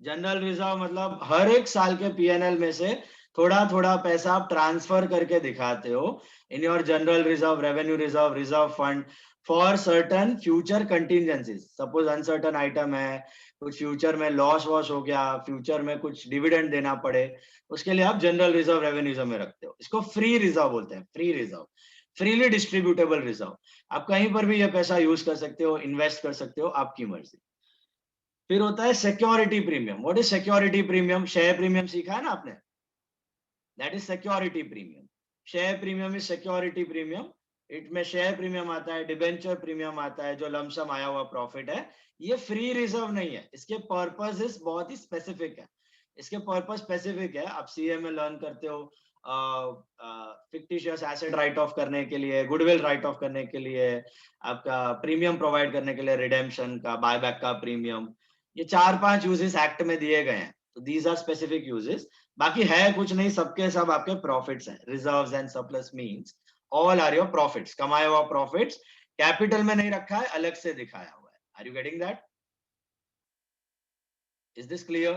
जनरल रिजर्व मतलब हर एक साल के पीएनएल में से थोड़ा थोड़ा पैसा आप ट्रांसफर करके दिखाते हो in your general reserve, revenue reserve, reserve fund for certain future contingencies. Suppose uncertain item है, कुछ फ्यूचर में लॉस वॉस हो गया, फ्यूचर में कुछ डिविडेंड देना पड़े, उसके लिए आप जनरल रिजर्व, रेवेन्यू रिजर्व में रखते हो. इसको फ्री रिजर्व बोलते हैं. Free reserve, freely distributable reserve. आप कहीं पर भी ये पैसा यूज कर सकते हो, इन्वेस्ट कर सकते हो, आपकी मर्जी. फिर होता है security premium. What is security premium? Share premium सीखा है ना आपने, that is security premium. Share premium is security premium. It में शेयर प्रीमियम आता है, डिबेंचर प्रीमियम आता है, जो लमसम आया हुआ प्रॉफिट है. ये फ्री रिजर्व नहीं है, इसके पर्पस बहुत ही स्पेसिफिक है. इसके पर्पस स्पेसिफिक है, आप सीए में लर्न करते हो. फिक्टिशियस एसेट राइट ऑफ करने के लिए, गुडविल राइट ऑफ करने के लिए, आपका प्रीमियम प्रोवाइड करने के लिए, रिडेम्पशन का, बायबैक का प्रीमियम. ये 4-5 यूजेस एक्ट में दिए गए हैं. तो दीज आर स्पेसिफिक यूजेस. बाकी है कुछ नहीं, सबके सब आपके प्रॉफिट्स हैं. Reserves and surplus means all are your profits, कमाया हुआ प्रॉफिट्स. कैपिटल में नहीं रखा है, अलग से दिखाया हुआ है. Are you getting that? Is this clear?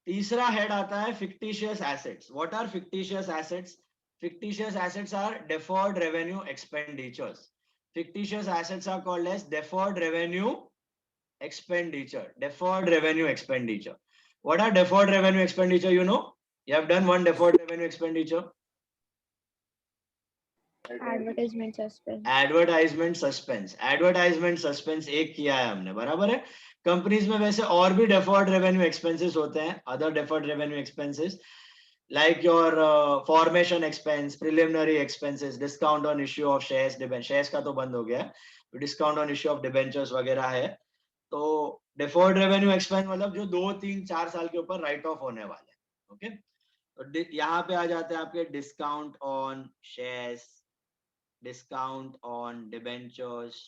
तीसरा हेड आता है fictitious assets. What are fictitious assets? fictitious assets are deferred revenue expenditures. Fictitious assets are called as deferred revenue expenditure. Deferred revenue expenditure. What are deferred revenue expenditure? You know, you have done one deferred revenue expenditure. Advertisement suspense. Advertisement suspense. Advertisement suspense एक किया है हमने, बराबर है. कंपनीज में वैसे और भी डेफर्ड रेवेन्यू एक्सपेंसेस होते हैं, other deferred revenue expenses like your formation expense, preliminary expenses, discount on issue of shares, shares का तो बंद हो गया, discount on issue of debentures वगैरह है. तो deferred revenue expense मतलब जो 2, 3, 4 साल के ऊपर राइट ऑफ होने वाले हैं. ओके, तो यहाँ पे आ जाते हैं आपके discount on shares, discount on debentures,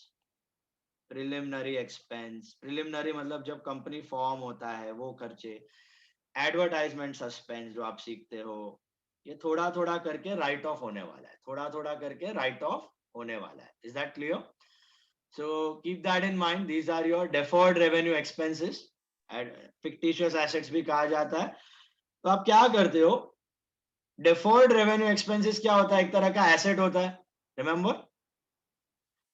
preliminary expense, preliminary मतलब जब कंपनी फॉर्म होता है वो खर्चे, एडवर्टाइजमेंट सस्पेंस जो आप सीखते हो, ये थोड़ा थोड़ा करके राइट ऑफ होने वाला है, थोड़ा थोड़ा करके राइट ऑफ होने वाला है. Is that clear? So keep that in mind. These are your deferred revenue expenses. Fictitious assets भी कहा जाता है. तो आप क्या करते हो? Deferred revenue expenses क्या होता है? एक तरह का asset होता है. Remember?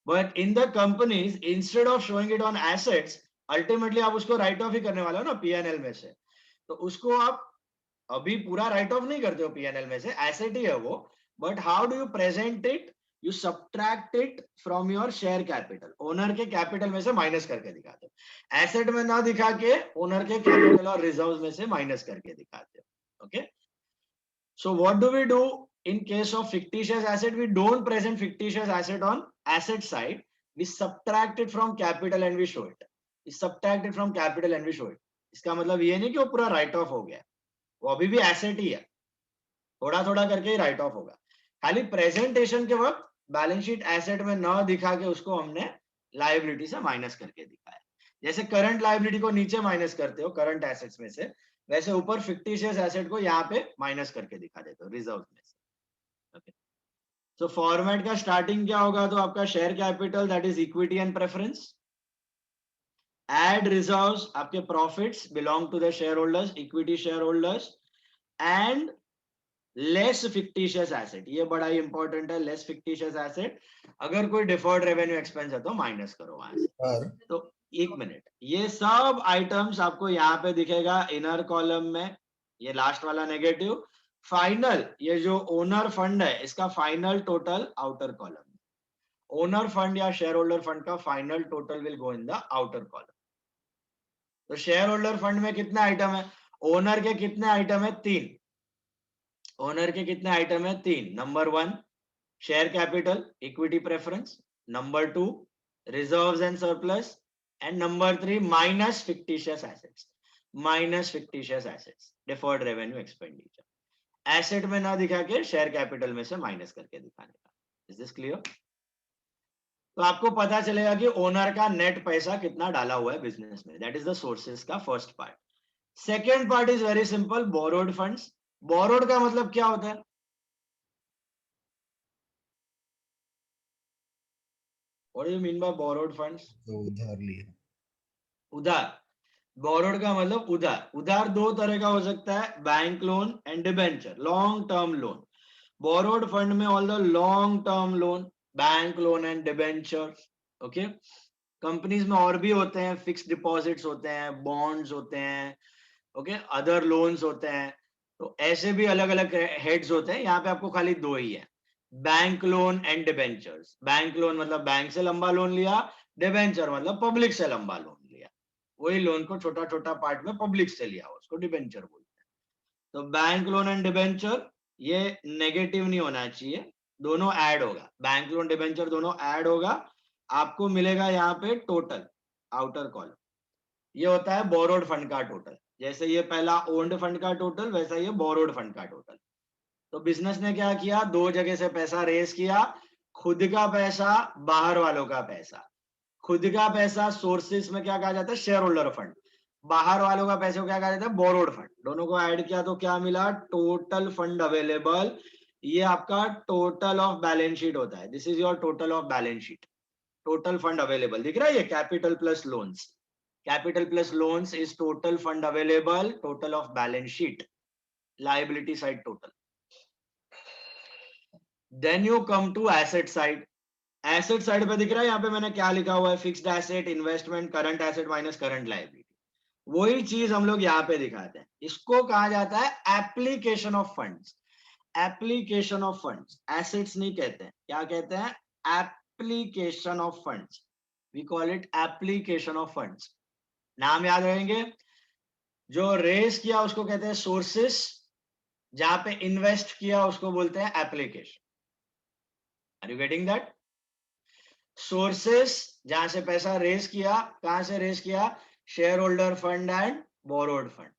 But in the companies, instead of showing it on assets, ultimately आप उसको write off ही करने वाले हो ना P&L में से. तो उसको आप अभी पूरा write off नहीं करते हो P&L में से, asset ही है वो. But how do you present it? You subtract it from your share capital. Owner के कैपिटल में से माइनस करके दिखाते हो. एसेट में ना दिखा के ओनर के कैपिटल और रिजर्व्स में से माइनस करके दिखाते हो. Okay, so what do we do in case of fictitious asset? We don't present fictitious asset on asset side. We subtract it from capital and we show it. We subtract it from capital and we show it. इसका मतलब ये नहीं कि वो पूरा राइट ऑफ हो गया, वो अभी भी एसेट ही है, थोड़ा थोड़ा करके ही राइट ऑफ होगा. खाली प्रेजेंटेशन के वक्त बैलेंस शीट एसेट में ना दिखा के उसको हमने लायबिलिटी से माइनस करके दिखाया. जैसे करंट लायबिलिटी को नीचे माइनस करते हो करंट एसेट्स में से, वैसे ऊपर फिक्टिशियस एसेट को यहाँ पे माइनस करके दिखा देते हो रिजर्व में से. ओके, सो फॉर्मेट का स्टार्टिंग क्या होगा? तो आपका share capital that is equity and preference, add reserves आपके profits belong to the share holders, equity share holders, and less fictitious asset. ये बड़ा ही इंपॉर्टेंट है, लेस फिक्टिशियस एसेट. अगर कोई डिफर्ड रेवेन्यू एक्सपेंस है तो माइनस करो वहां से. तो एक मिनट, ये सब आइटम्स आपको यहाँ पे दिखेगा इनर कॉलम में, ये लास्ट वाला नेगेटिव. फाइनल ये जो ओनर फंड है इसका final total outer column. Owner fund या शेयर होल्डर फंड का final total will go in the outer column. तो शेयर होल्डर फंड में कितने आइटम है? ओनर के कितने आइटम है? 3. ओनर के कितने आइटम है? 3. Number 1 share capital equity preference, number 2 reserves and surplus, and number 3 minus fictitious assets. Minus fictitious assets, deferred revenue expenditure. Asset में ना दिखा के शेयर कैपिटल में से माइनस करके दिखाने का. Is this clear? तो आपको पता चलेगा कि ओनर का नेट पैसा कितना डाला हुआ है बिजनेस में. दैट इज द सोर्सेस का first part. Second part is very simple, borrowed funds. Borrowed का मतलब क्या होता है? What do you mean by borrowed funds? तो उधार लिया. उधार. बोरोड का मतलब उधार. उधार दो तरह का हो सकता है, bank loan and debenture, long term loan. Borrowed fund में all the long term loan, bank loan and debenture. Okay, companies में और भी होते हैं, फिक्स डिपॉजिट्स होते हैं, बॉन्ड्स होते हैं, ओके, अदर लोन्स होते हैं. तो ऐसे भी अलग अलग हेड्स होते हैं. यहाँ पे आपको खाली दो ही है, bank loan and debentures. Bank loan मतलब बैंक से लंबा लोन लिया, डिबेंचर मतलब पब्लिक से लंबा लोन लिया. वही लोन को छोटा छोटा पार्ट में पब्लिक से लिया, उसको डिबेंचर बोलते हैं. तो बैंक लोन एंड डिबेंचर ये नेगेटिव नहीं होना चाहिए, दोनों ऐड होगा. बैंक लोन डिबेंचर दोनों ऐड होगा. आपको मिलेगा यहाँ पे टोटल आउटर कॉलम. ये होता है बोरोड फंड का टोटल. जैसे ये पहला ओन्ड फंड का टोटल, वैसा ये बोरोड फंड का टोटल. तो बिजनेस ने क्या किया? दो जगह से पैसा रेस किया. खुद का पैसा, बाहर वालों का पैसा. खुद का पैसा सोर्सेस में क्या कहा जाता है? Share holder fund. बाहर वालों का पैसे को क्या कहा जाता है? Borrowed fund. दोनों को ऐड किया तो क्या मिला? Total fund available. ये आपका टोटल ऑफ बैलेंस शीट होता है. This is your total of balance sheet. Total fund available दिख रहा है, ये capital plus loans. Capital plus loans is total fund available, total of balance sheet, liability side total. Then you come to asset side. Asset side पे दिख रहा है यहाँ पे मैंने क्या लिखा हुआ है? Fixed asset, investment, current asset minus current liability. वही चीज हम लोग यहाँ पे दिखाते हैं. इसको कहा जाता है application of funds. Application of funds. Assets नहीं कहते हैं, क्या कहते हैं? Application of funds. We call it application of funds. नाम याद रहेंगे. जो रेस किया उसको कहते हैं सोर्सेस, जहां पे इन्वेस्ट किया उसको बोलते हैं application. Are you getting that? Sources जहां से पैसा रेस किया, कहां से रेस किया? Share holder fund and borrowed fund.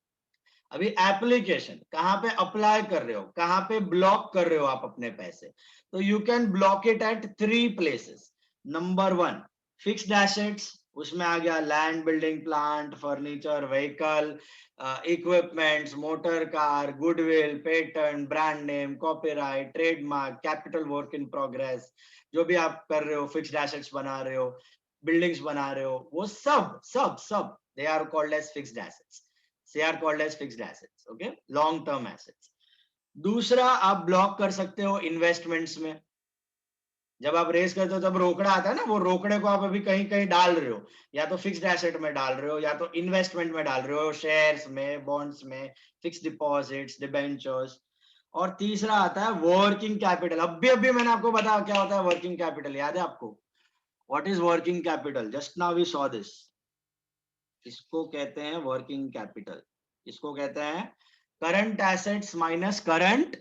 अभी एप्लीकेशन कहाँ पे अप्लाई कर रहे हो, कहाँ पे ब्लॉक कर रहे हो आप अपने पैसे, तो you can block it at 3 places. Number 1 fixed assets, उसमें आ गया land, building, plant, furniture, vehicle, equipments, motor car, goodwill, patent, brand name, copyright, trademark, capital work in progress, जो भी आप कर रहे हो, फिक्स्ड एसेट्स बना रहे हो, बिल्डिंग्स बना रहे हो, वो सब सब सब they are called as fixed assets. They are called as fixed assets. Okay, long term assets. दूसरा आप ब्लॉक कर सकते हो इन्वेस्टमेंट्स में. जब आप रेस करते हो तब रोकड़ा आता है ना, वो रोकड़े को आप अभी कहीं कहीं डाल रहे हो, या तो फिक्स्ड एसेट में डाल रहे हो या तो इन्वेस्टमेंट में डाल रहे हो, शेयर्स में, बॉन्ड्स में, फिक्स्ड डिपॉजिट्स, डिबेंचर्स. और तीसरा आता है वर्किंग कैपिटल. अभी मैंने आपको बताया क्या होता है वर्किंग कैपिटल, याद है आपको? What is working capital? Just now we saw this. इसको कहते हैं वर्किंग कैपिटल. इसको कहते हैं current assets minus current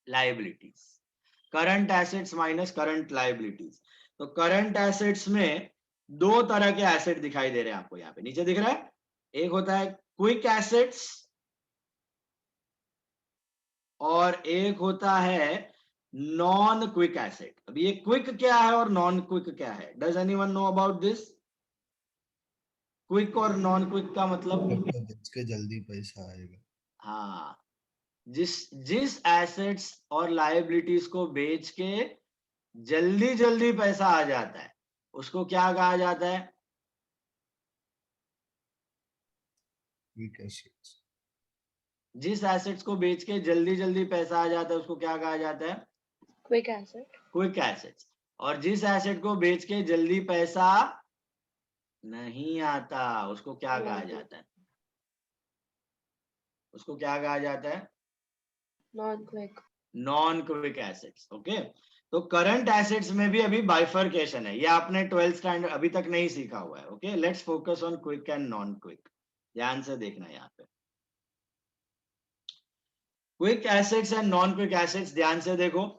liabilities. Current assets minus current liabilities. तो करंट एसेट्स में दो तरह के एसेट दिखाई दे रहे हैं आपको, यहाँ पे नीचे दिख रहा है. एक होता है क्विक एसेट्स और एक होता है नॉन क्विक एसेट. अभी ये क्विक क्या है और नॉन क्विक क्या है? Does anyone know about this? Quick और नॉन क्विक का मतलब? इसके जल्दी पैसा आएगा. हाँ, जिस एसेट्स और लायबिलिटीज को बेच के जल्दी जल्दी पैसा आ जाता है, उसको क्या कहा जाता है? Quick assets. जिस एसेट्स को बेच के जल्दी जल्दी पैसा आ जाता है उसको क्या कहा जाता है? Quick asset. Quick assets. और जिस एसेट को बेच के जल्दी पैसा नहीं आता उसको क्या कहा जाता है? उसको क्या कहा जाता है? Non-quick. Non quick assets. Okay, तो करंट एसेट्स में भी अभी बाइफर्केशन है. ये आपने 12th स्टैंडर्ड अभी तक नहीं सीखा हुआ है. Okay, let's focus on quick and non quick. ध्यान से देखना यहाँ पे. Quick assets and non quick assets, ध्यान से देखो.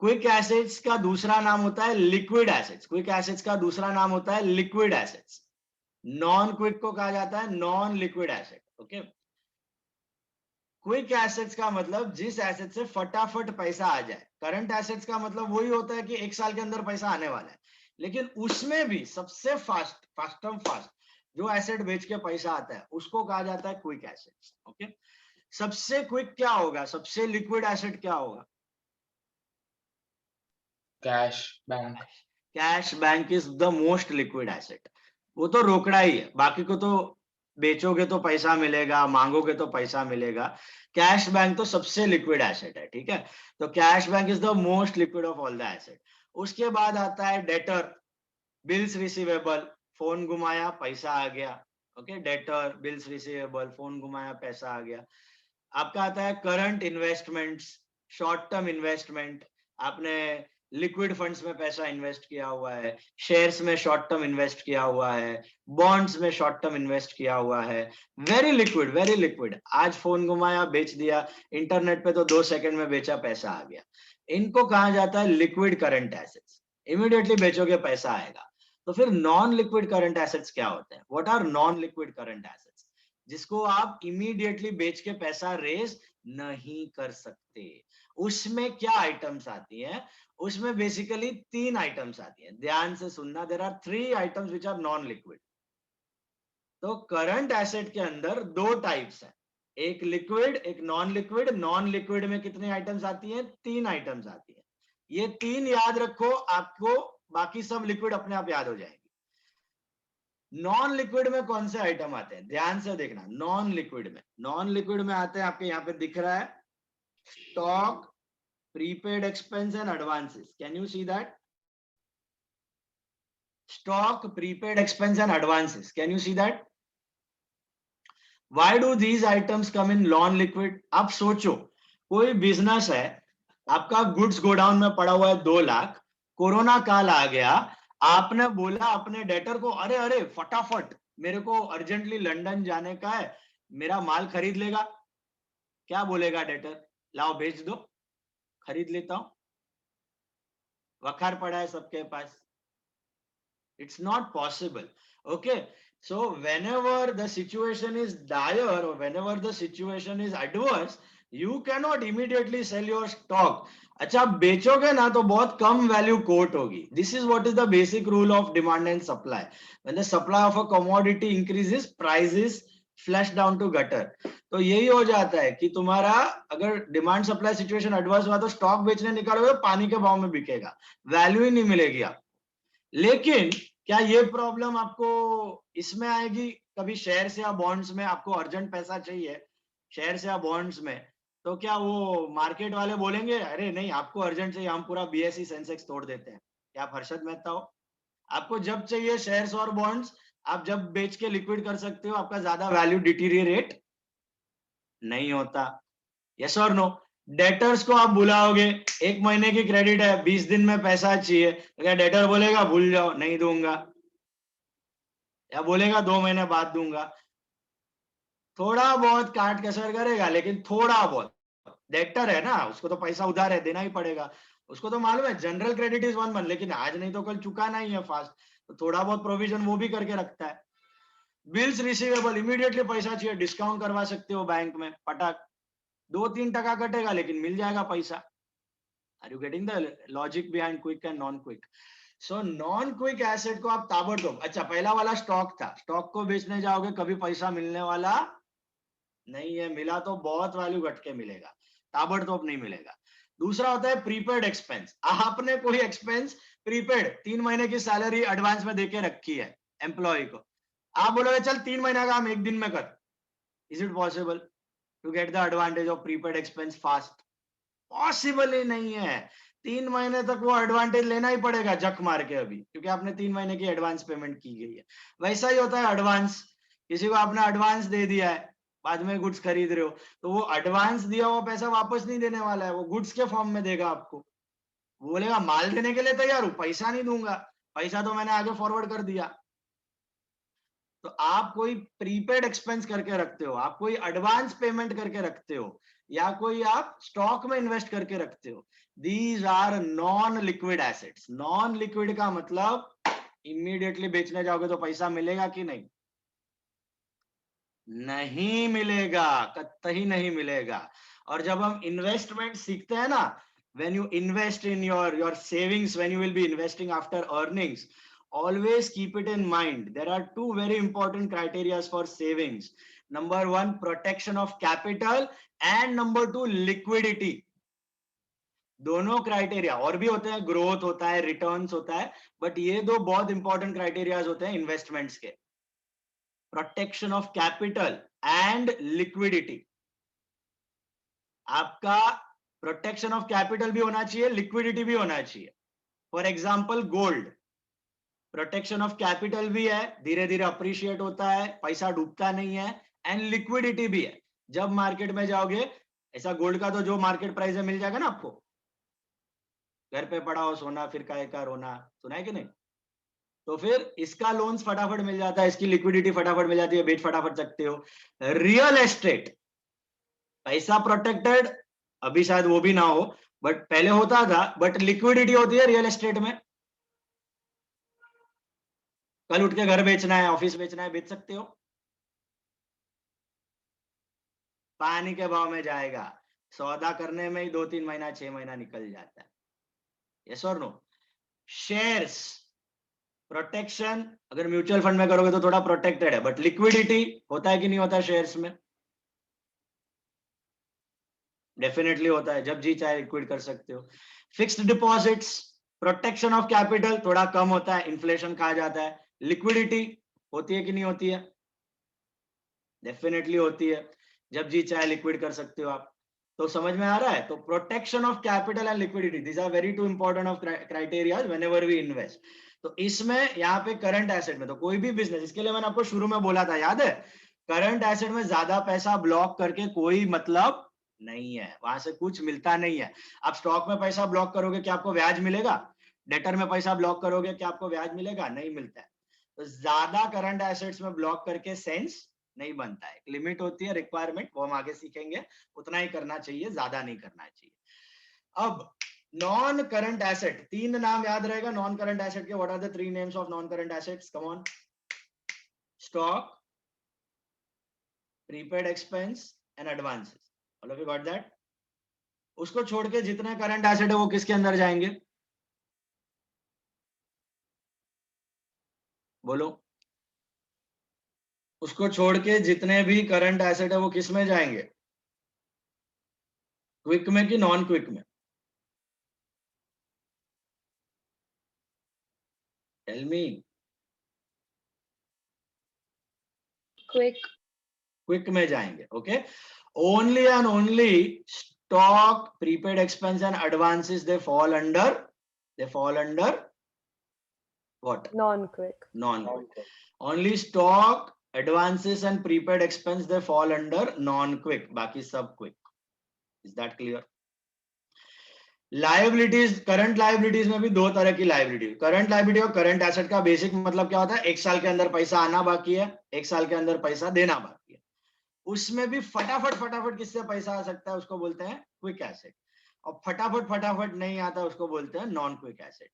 क्विक एसेट्स का दूसरा नाम होता है लिक्विड एसेट्स. क्विक एसेट्स का दूसरा नाम होता है लिक्विड एसेट्स. नॉन क्विक को कहा जाता है non liquid asset. Okay, quick assets का मतलब जिस एसेट से फटाफट पैसा आ जाए. करंट एसेट्स का मतलब वही होता है कि 1 साल के अंदर पैसा आने वाला है, लेकिन उसमें भी सबसे फास्ट जो एसेट बेच के पैसा आता है उसको कहा जाता है क्विक एसेट्स. ओके, सबसे क्विक क्या होगा, सबसे लिक्विड एसेट क्या होगा? Cash bank. Cash bank is the most liquid asset. वो तो रोकड़ा ही है, बाकी को तो बेचोगे तो पैसा मिलेगा, मांगोगे तो पैसा मिलेगा. कैश बैंक तो सबसे लिक्विड एसेट है. ठीक है, तो cash bank is the most liquid of all the asset. उसके बाद आता है डेटर, बिल्स रिसीवेबल. फोन घुमाया पैसा आ गया. Okay, debtor, bills receivable, phone घुमाया पैसा आ गया. आपका आता है current investments, short term investment. आपने लिक्विड फंड्स में पैसा इन्वेस्ट किया हुआ है, शेयर्स में शॉर्ट टर्म इन्वेस्ट किया हुआ है, बॉन्ड्स में शॉर्ट टर्म इन्वेस्ट किया हुआ है. Very liquid, very liquid. आज फोन घुमाया बेच दिया, इंटरनेट पे तो 2 सेकंड में बेचा पैसा आ गया. इनको कहा जाता है लिक्विड करंट एसेट्स. इमीडिएटली बेचोगे पैसा आएगा. तो फिर नॉन लिक्विड करंट एसेट्स क्या होते हैं? What are non liquid current assets? जिसको आप इमीडिएटली बेच के पैसा रेज नहीं कर सकते. उसमें क्या आइटम्स आती हैं? उसमें बेसिकली 3 आइटम्स आती हैं. ध्यान से सुनना. There are 3 items which are non liquid. तो करंट एसेट के अंदर 2 टाइप्स हैं, एक लिक्विड, एक नॉन लिक्विड. नॉन लिक्विड में कितने आइटम्स आती हैं? 3 आइटम्स आती हैं. ये 3 याद रखो, आपको बाकी सब लिक्विड अपने आप याद हो जाएंगे. नॉन लिक्विड में कौन से आइटम आते हैं? ध्यान से देखना. नॉन लिक्विड में आते हैं, आपके यहाँ पे दिख रहा है, stock, prepaid expense and advances. Can you see that? Stock, prepaid expense and advances. Can you see that? Why do these items come in non-liquid? आप सोचो, कोई बिजनेस है, आपका गुड्स गोडाउन में पड़ा हुआ है 2 लाख, कोरोना काल आ गया, आपने बोला अपने डेटर को, अरे अरे फटाफट मेरे को अर्जेंटली लंदन जाने का है, मेरा माल खरीद लेगा. क्या बोलेगा डेटर? लाओ भेज दो, खरीद लेता हूं. वखार पड़ा है सबके पास. It's not possible. Okay, So whenever the situation is dire or whenever the situation is adverse, you cannot immediately sell your stock. अच्छा, आप बेचोगे ना तो बहुत कम वैल्यू कोट होगी. This is what is the basic rule of demand and supply. When the supply of a commodity increases, prices flush down to gutter. तो यही हो जाता है कि तुम्हारा अगर डिमांड सप्लाई सिचुएशन एडवर्स हुआ तो स्टॉक बेचने निकालोगे पानी के भाव में बिकेगा, वैल्यू ही नहीं मिलेगी आपको. लेकिन क्या ये प्रॉब्लम आपको इसमें आएगी कभी शेयर या बॉन्ड्स में? आपको अर्जेंट पैसा चाहिए शेयर या बॉन्ड्स में, तो क्या वो मार्केट वाले बोलेंगे अरे नहीं आपको अर्जेंट चाहिए, हम पूरा बीएसई सेंसेक्स तोड़ देते हैं? क्या आप हर्षद मेहता हो? आपको जब चाहिए शेयर्स और बॉन्ड्स, आप जब बेच के लिक्विड कर सकते हो, आपका ज्यादा वैल्यू डिटीरियरेट नहीं होता. यस और नो? डेटर्स को आप बुलाओगे, 1 महीने की क्रेडिट है, 20 दिन में पैसा चाहिए, तो क्या डेटर बोलेगा भूल जाओ नहीं दूंगा, या बोलेगा 2 महीने बाद दूंगा? थोड़ा बहुत काट कसर करेगा, लेकिन थोड़ा बहुत. डेटर है ना, उसको तो पैसा उधार है, देना ही पड़ेगा. उसको तो मालूम है जनरल क्रेडिट इज 1 मंथ, लेकिन आज नहीं तो कल चुकाना ही है फास्ट, तो थोड़ा बहुत प्रोविजन वो भी करके रखता है. बिल्स रिसीवेबल, इमीडिएटली पैसा चाहिए, डिस्काउंट करवा सकते हो बैंक में, पटाक 2-3% कटेगा लेकिन मिल जाएगा पैसा. Are you getting the logic behind quick and non quick? So non quick asset को आप ताबड़तोड़. अच्छा, पहला वाला स्टॉक था, स्टॉक को बेचने जाओगे कभी पैसा मिलने वाला नहीं है, मिला तो बहुत वैल्यू घट के मिलेगा, ताबड़तोड़ नहीं मिलेगा. दूसरा होता है प्रीपेड एक्सपेंस. आपने कोई एक्सपेंस प्रीपेड 3 महीने की सैलरी एडवांस में देके रखी है एम्प्लॉय को, आप बोलोगे चल 3 महीना का हम 1 दिन में कर. Is it possible to get the advantage of prepaid expense fast? Possible ही नहीं है. 3 महीने तक वो एडवांटेज लेना ही पड़ेगा जक मार के अभी, क्योंकि आपने 3 महीने की एडवांस पेमेंट की गई है. वैसा ही होता है एडवांस. किसी को आपने एडवांस दे दिया है, बाद में गुड्स खरीद रहे हो, तो वो एडवांस दिया हुआ पैसा वापस नहीं देने वाला है, वो गुड्स के फॉर्म में देगा आपको. वो बोलेगा माल देने के लिए तैयार हूं, पैसा नहीं दूंगा, पैसा तो मैंने आगे फॉरवर्ड कर दिया. तो आप कोई प्रीपेड एक्सपेंस करके रखते हो, आप कोई एडवांस पेमेंट करके रखते हो, या कोई आप स्टॉक में इन्वेस्ट करके रखते हो, these are non liquid assets. Non liquid का मतलब इमीडिएटली बेचने जाओगे तो पैसा मिलेगा कि नहीं? नहीं मिलेगा, कतई नहीं मिलेगा. और जब हम इन्वेस्टमेंट सीखते हैं ना, when you invest in your savings, when you will be investing after earnings, always keep it in mind, there are two very important criteria for savings. Number 1, protection of capital, and number 2, liquidity. दोनों क्राइटेरिया और भी होते हैं, ग्रोथ होता है, रिटर्न्स होता है, बट ये दो बहुत इंपॉर्टेंट क्राइटेरियाज होते हैं इन्वेस्टमेंट्स के. Protection of capital and liquidity. आपका प्रोटेक्शन ऑफ कैपिटल भी होना चाहिए, लिक्विडिटी भी होना चाहिए. For example gold, protection of capital भी है, धीरे धीरे अप्रिशिएट होता है, पैसा डूबता नहीं है, एंड लिक्विडिटी भी है. जब मार्केट में जाओगे, ऐसा गोल्ड का तो जो मार्केट प्राइस है मिल जाएगा ना आपको, घर पे पड़ा हो सोना फिर काहे का रोना, सुना है कि नहीं? तो फिर इसका लोन्स फटाफट मिल जाता है, इसकी लिक्विडिटी फटाफट मिल जाती है, बेच फटाफट सकते हो. रियल एस्टेट, पैसा प्रोटेक्टेड, अभी शायद वो भी ना हो, बट पहले होता था, बट लिक्विडिटी होती है रियल एस्टेट में. कल उठ के घर बेचना है, ऑफिस बेचना है, बेच सकते हो, पानी के भाव में जाएगा. सौदा करने में ही 2-3 महीना 6 महीना निकल जाता है. यस और नो? शेयर्स, प्रोटेक्शन, अगर म्यूचुअल फंड में करोगे तो थोड़ा प्रोटेक्टेड है, बट लिक्विडिटी होता है कि नहीं होता शेयर्स में? डेफिनेटली होता है, जब जी चाहे लिक्विड कर सकते हो. Fixed deposits, protection of capital थोड़ा कम होता है, इन्फ्लेशन खा जाता है. लिक्विडिटी होती है कि नहीं होती है? डेफिनेटली होती है, जब जी चाहे लिक्विड कर सकते हो आप. तो समझ में आ रहा है? तो protection of capital and liquidity, these are very two important of criteria whenever we invest. तो इसमें यहाँ पे करंट एसेट में तो कोई भी बिजनेस, इसके लिए मैंने आपको शुरू में बोला था, याद है? करंट एसेट में ज्यादा पैसा ब्लॉक करके कोई मतलब नहीं है, वहां से कुछ मिलता नहीं है. आप स्टॉक में पैसा ब्लॉक करोगे क्या आपको ब्याज मिलेगा? डेटर में पैसा ब्लॉक करोगे क्या आपको ब्याज मिलेगा? नहीं मिलता है. तो ज्यादा करंट एसेट्स में ब्लॉक करके सेंस नहीं बनता है. लिमिट होती है, रिक्वायरमेंट, वो हम आगे सीखेंगे. उतना ही करना चाहिए, ज्यादा नहीं करना चाहिए. अब नॉन करंट एसेट, 3 नाम याद रहेगा नॉन करंट एसेट के. What are the 3 names of non current assets? Come on. stock, prepaid expense and advances. All of you got that? उसको छोड़ के जितने करंट एसेट है वो किसके अंदर जाएंगे? बोलो। उसको छोड़ के जितने भी करंट एसेट है वो किस में जाएंगे? क्विक में कि नॉन क्विक में? Tell me. Quick. क्विक में जाएंगे. Okay. Only and only stock, prepaid expense and advances they fall under what? Non-quick. Non-quick. Only stock, advances and prepaid expense they fall under non-quick. बाकी सब quick. Is that clear? Liabilities, current liabilities में भी दो तरह की लाइबिलिटी. करंट लाइबिलिटी और करंट एसेट का बेसिक मतलब क्या होता है? एक साल के अंदर पैसा आना बाकी है, एक साल के अंदर पैसा देना बाकी है. उसमें भी फटाफट किससे पैसा आ सकता है उसको बोलते हैं क्विक एसेट, और फटाफट नहीं आता उसको बोलते हैं नॉन क्विक एसेट.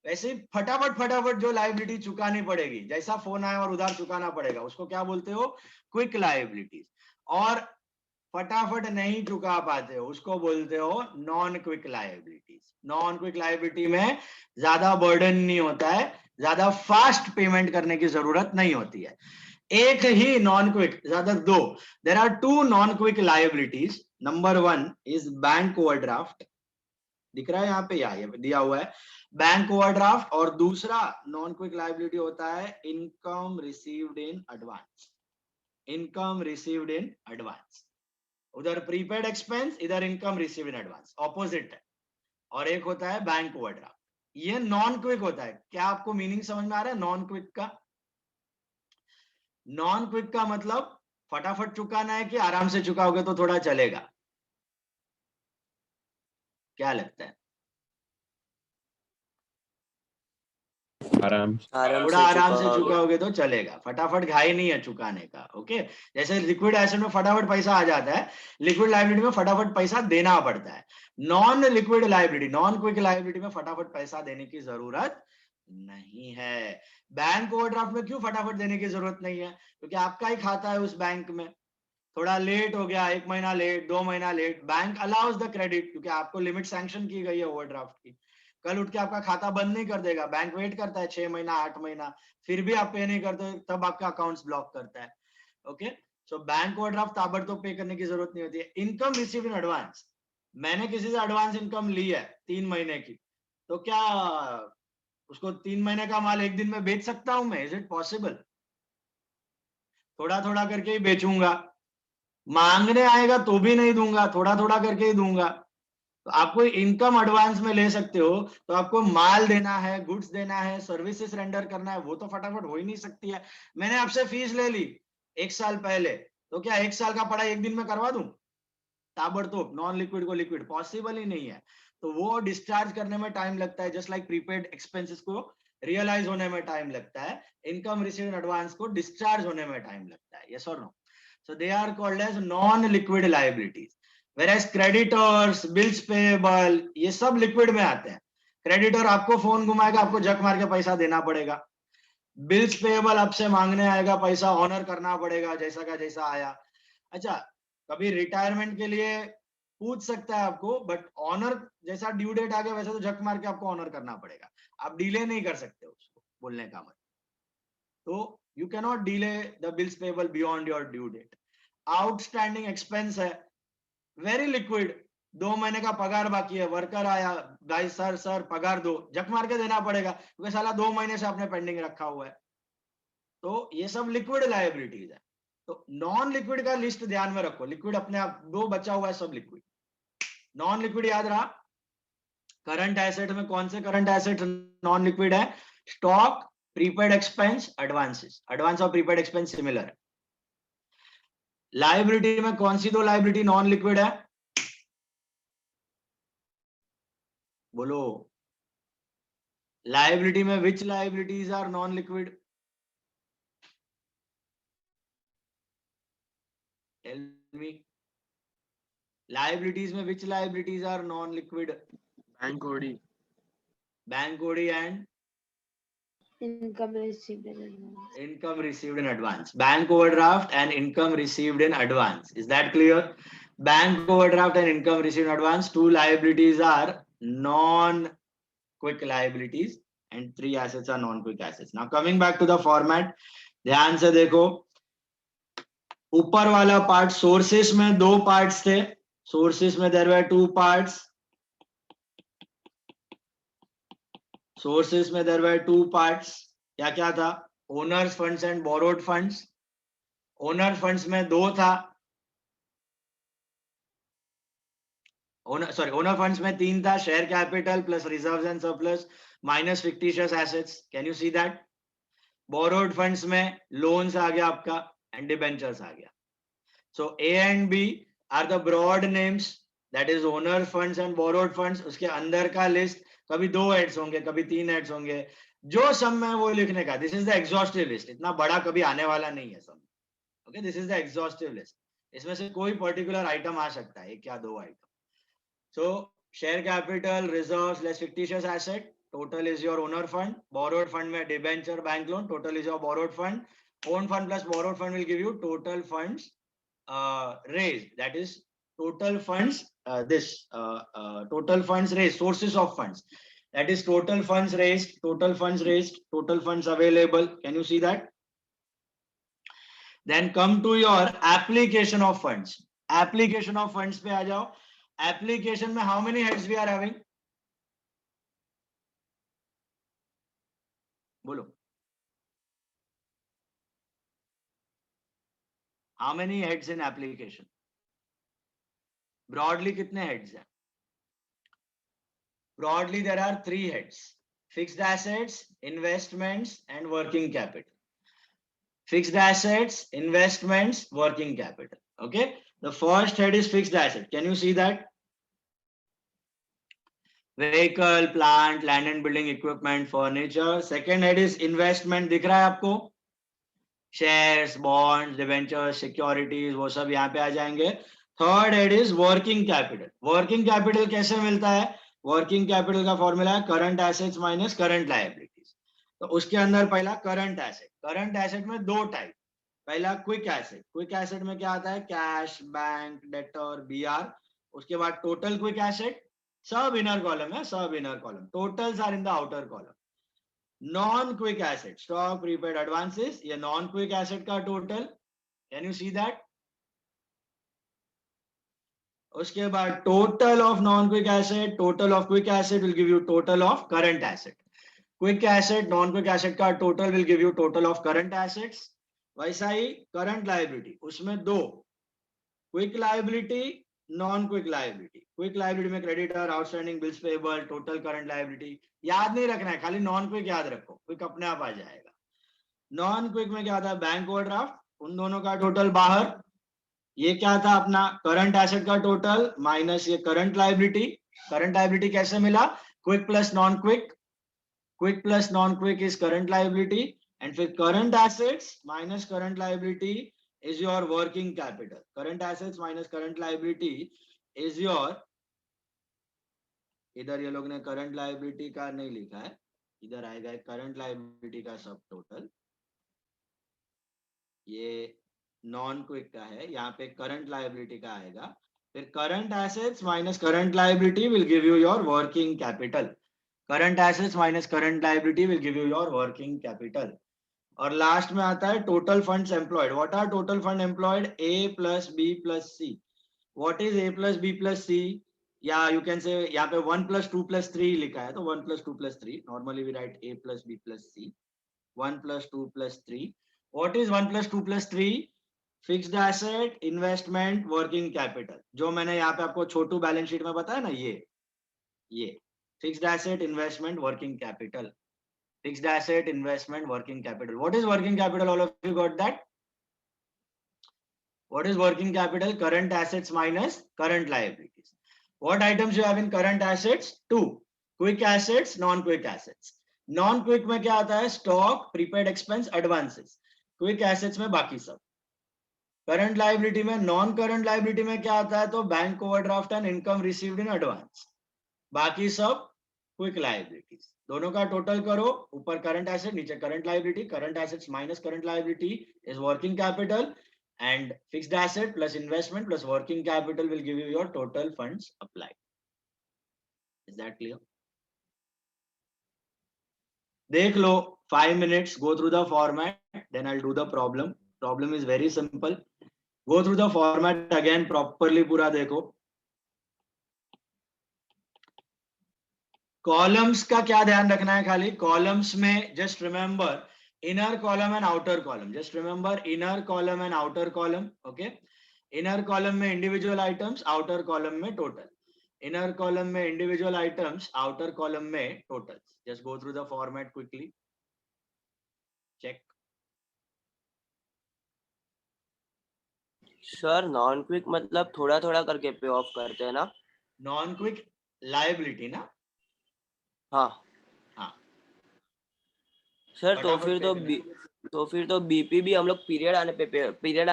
वैसे ही फटाफट जो लाइबिलिटी चुकानी पड़ेगी, जैसा फोन आया और उधार चुकाना पड़ेगा, उसको क्या बोलते हो? Quick liabilities. और फटाफट नहीं चुका पाते हो उसको बोलते हो non quick liabilities. Non quick liability में ज्यादा बर्डन नहीं होता है, ज्यादा फास्ट पेमेंट करने की जरूरत नहीं होती है. एक ही नॉन क्विक, ज्यादा दो. There are two non quick liabilities. Number 1 is bank overdraft. दिख रहा है यहाँ पे, ये दिया हुआ है बैंक ओवरड्राफ्ट. और दूसरा नॉन क्विक लाइबिलिटी होता है income received in advance. Income received in advance. उधर प्रीपेड एक्सपेंस, इधर income received in advance, opposite है. और एक होता है बैंक ओवरड्राफ्ट. ये नॉन क्विक होता है. क्या आपको मीनिंग समझ में आ रहा है नॉन क्विक का? नॉन क्विक का मतलब फटाफट चुकाना है कि आराम से चुकाओगे तो थोड़ा चलेगा? क्या लगता है? थोड़ा आराम से चुकाओगे तो चलेगा, फटाफट घाई नहीं है चुकाने का. ओके. जैसे लिक्विड एसेट में फटाफट पैसा आ जाता है, लिक्विड लाइबिलिटी में फटाफट पैसा देना पड़ता है. Non liquid liability, non quick liability में फटाफट पैसा देने की जरूरत नहीं है. बैंक ओवरड्राफ्ट में क्यों फटाफट देने की जरूरत नहीं है? क्योंकि आपका ही खाता है उस बैंक में. थोड़ा लेट हो गया, 1 महीना लेट, 2 महीना late, bank allows the credit, क्योंकि आपको लिमिट सैंक्शन की गई है ओवरड्राफ्ट की. कल उठ के आपका खाता बंद नहीं कर देगा, बैंक वेट करता है 6 महीना 8 महीना, फिर भी आप पे नहीं करते तब आपका अकाउंट्स ब्लॉक करता है. ओके. सो बैंक ओवरड्राफ्ट ताबड़तोड़ पे करने की जरूरत नहीं होती है. इनकम रिसीव्ड इन एडवांस, मैंने किसी से एडवांस इनकम ली है 3 महीने की, तो क्या उसको 3 महीने का माल एक दिन में बेच सकता हूं मैं? Is it possible? थोड़ा करके ही बेचूंगा. मांगने आएगा तो भी नहीं दूंगा, थोड़ा करके ही दूंगा. तो आपको इनकम एडवांस में ले सकते हो, तो आपको माल देना है, गुड्स देना है, सर्विसेज रेंडर करना है, वो तो फटाफट हो ही नहीं सकती है. मैंने आपसे फीस ले ली 1 साल पहले, तो क्या 1 साल का पढ़ाई एक दिन में करवा दूं ताबड़तोड़? नॉन लिक्विड को लिक्विड पॉसिबल ही नहीं है. तो वो डिस्चार्ज करने में टाइम लगता है, जस्ट लाइक प्रीपेड एक्सपेंसेस को रियलाइज होने में टाइम लगता है, इनकम रिसीव इन एडवांस को डिस्चार्ज होने में टाइम लगता है. यस और no? So they are called as non-liquid liabilities. Whereas creditors, bills payable, ये सब लिक्विड में आते हैं. क्रेडिटर आपको फोन घुमाएगा, आपको जक मार के पैसा देना पड़ेगा. बिल्स पेएबल आपसे मांगने आएगा, पैसा ऑनर करना पड़ेगा जैसा का जैसा आया. अच्छा, कभी रिटायरमेंट के लिए पूछ सकता है आपको, बट ऑनर जैसा ड्यू डेट आ गया वैसा तो झक मार के आपको ऑनर करना पड़ेगा. आप डिले नहीं कर सकते उसको, बोलने का मतलब. तो you cannot delay the bills payable beyond your due date. Outstanding expense है, वेरी लिक्विड. 2 महीने का पगार बाकी है, वर्कर आया, भाई सर पगार दो, झक मार के देना पड़ेगा क्योंकि साला 2 महीने से आपने पेंडिंग रखा हुआ है. तो ये सब लिक्विड लायबिलिटीज है. तो नॉन लिक्विड का लिस्ट ध्यान में रखो. लिक्विड अपने आप दो बचा हुआ है, सब लिक्विड. नॉन लिक्विड याद रहा. करंट एसेट में कौन से करंट एसेट नॉन लिक्विड है? Stock, prepaid expense, advances. Advance और प्रीपेड एक्सपेंस सिमिलर है. लायबिलिटी में कौन सी दो लायबिलिटी नॉन लिक्विड है? बोलो. लायबिलिटी में which liabilities are non liquid? Tell me. Liabilities में which liabilities are non liquid? Bank OD bank OD and income received in advance. Income received in advance. Bank overdraft and income received in advance. Is that clear? Bank overdraft and income received in advance. Two liabilities are non-quick liabilities and three assets are non-quick assets. Now coming back to the format, ध्यान से देखो, ऊपर वाला पार्ट सोर्सेस में दो पार्ट्स थे. सोर्सेस में there were two parts. Sources में there were two parts. क्या क्या था? Owners funds and borrowed funds. Owner funds में दो था. ओनर फंड्स में तीन था. Share capital plus reserves and surplus minus fictitious assets. Can you see that? Borrowed funds में लोन्स आ गया आपका एंड डिबेंचर्स आ गया. So A and B are the broad names, that is owner funds and borrowed funds. उसके अंदर का लिस्ट कभी दो हेड्स होंगे, कभी तीन हेड्स होंगे. जो सम है वो लिखने का. This is the exhaustive list. इतना बड़ा कभी आने वाला नहीं है सम. Okay, this is the exhaustive list. इसमें से कोई पर्टिकुलर आइटम आ सकता है, एक या दो item. So share capital, reserves less fictitious asset, total is your owner fund. Borrowed fund में debenture, bank loan, total is your borrowed fund. Own fund plus borrowed fund will give you total funds raised, that is total funds, total funds raised, sources of funds, that is total funds raised, total funds raised, total funds available. Can you see that? Then come to your application of funds. Application of funds पे आ जाओ. Application में how many heads we are having? बोलो. How many heads in application? Broadly कितने heads हैं? Broadly there are three heads: fixed assets, investments and working capital. Fixed assets, investments, working capital. Okay, the first head is fixed asset. Can you see that? Vehicle, plant, land and building equipment, furniture. Second head is investment. दिख रहा है आपको? शेयर्स, बॉन्ड्स, डिबेंचर्स, सिक्योरिटीज, वो सब यहाँ पे आ जाएंगे. Third head is working capital. Working capital कैसे मिलता है? वर्किंग कैपिटल का फॉर्मूला है current assets minus current liabilities. तो उसके अंदर पहला करंट एसेट. करंट एसेट में दो टाइप. पहला क्विक एसेट. क्विक एसेट में क्या आता है? Cash, bank, debtor, BR. उसके बाद टोटल क्विक एसेट. सब इनर कॉलम है, सब inner column. Totals are in the outer column. Non quick asset, stock, prepaid, advances, ये नॉन क्विक एसेट का total. Can you see that? उसके बाद total of non quick asset, total of quick asset will give you total of current asset. Quick asset, non quick asset का total will give you total of current assets. वैसा ही करंट लायबिलिटी, उसमें दो, quick liability, non quick liability. Quick liability में creditor, outstanding bills payable, total current liability. याद नहीं रखना है, खाली नॉन क्विक याद रखो, क्विक अपने आप आ जाएगा. नॉन क्विक में क्या था? Bank overdraft. उन दोनों का टोटल बाहर. ये क्या था अपना? करंट एसेट का टोटल माइनस ये करंट लायबिलिटी. करंट लायबिलिटी कैसे मिला? Quick plus non quick. Quick plus non quick is current liability. And फिर current assets minus current liability is your working capital. Current assets minus current liability is your, इधर ये लोग ने करंट लायबिलिटी का नहीं लिखा है, इधर आएगा करंट लायबिलिटी का सब टोटल. ये नॉन क्विक का है, यहाँ पे करंट लायबिलिटी का आएगा. फिर current assets minus current liability will give you your working capital. Current assets minus current liability will give you your working capital. और लास्ट में आता है total funds employed. What are total fund employed? A plus B plus C. What is A plus B plus C? या यू कैन से, यहाँ पे 1 + 2 + 3 लिखा है, तो 1 + 2 + 3. Normally we write A plus B plus C. 1 + 2 + 3. What is 1 + 2 + 3? Fixed asset, investment, working capital. जो मैंने यहाँ पे आपको छोटू बैलेंस शीट में बताया ना, ये fixed asset, investment, working capital. Fixed asset, investment, working capital. What is working capital? All of you got that? What is working capital? Current assets minus current liabilities. What items you have in current assets? Two. Quick assets, non-quick assets. Non-quick में क्या आता है? Stock, prepaid expense, advances. Quick assets में बाकी सब. Current liability में, non-current liability में क्या आता है? तो bank overdraft and income received in advance. बाकी सब क्विक लाइबिलिटीज, दोनों का टोटल करो, ऊपर करंट एसेट नीचे current liability, current assets minus current liability is working capital, and fixed asset plus investment plus working capital will give you your total funds applied. Is that clear? देख लो 5 minutes, go through the format, then I'll do the problem. Problem is very simple. Go through the format again properly, पूरा देखो. कॉलम्स का क्या ध्यान रखना है, खाली कॉलम्स में just remember inner column and outer column, just remember inner column and outer column. Okay, inner column में इंडिविजुअल आइटम्स, आउटर कॉलम में टोटल. इनर कॉलम में इंडिविजुअल आइटम्स, आउटर कॉलम में total. Just go through the format quickly, check. Sir non quick मतलब थोड़ा थोड़ा करके पे ऑफ करते हैं ना? नॉन क्विक लायबिलिटी ना? हाँ हाँ सर, फटाफट तो फिर तो बीपी भी हम लोग पीरियड आने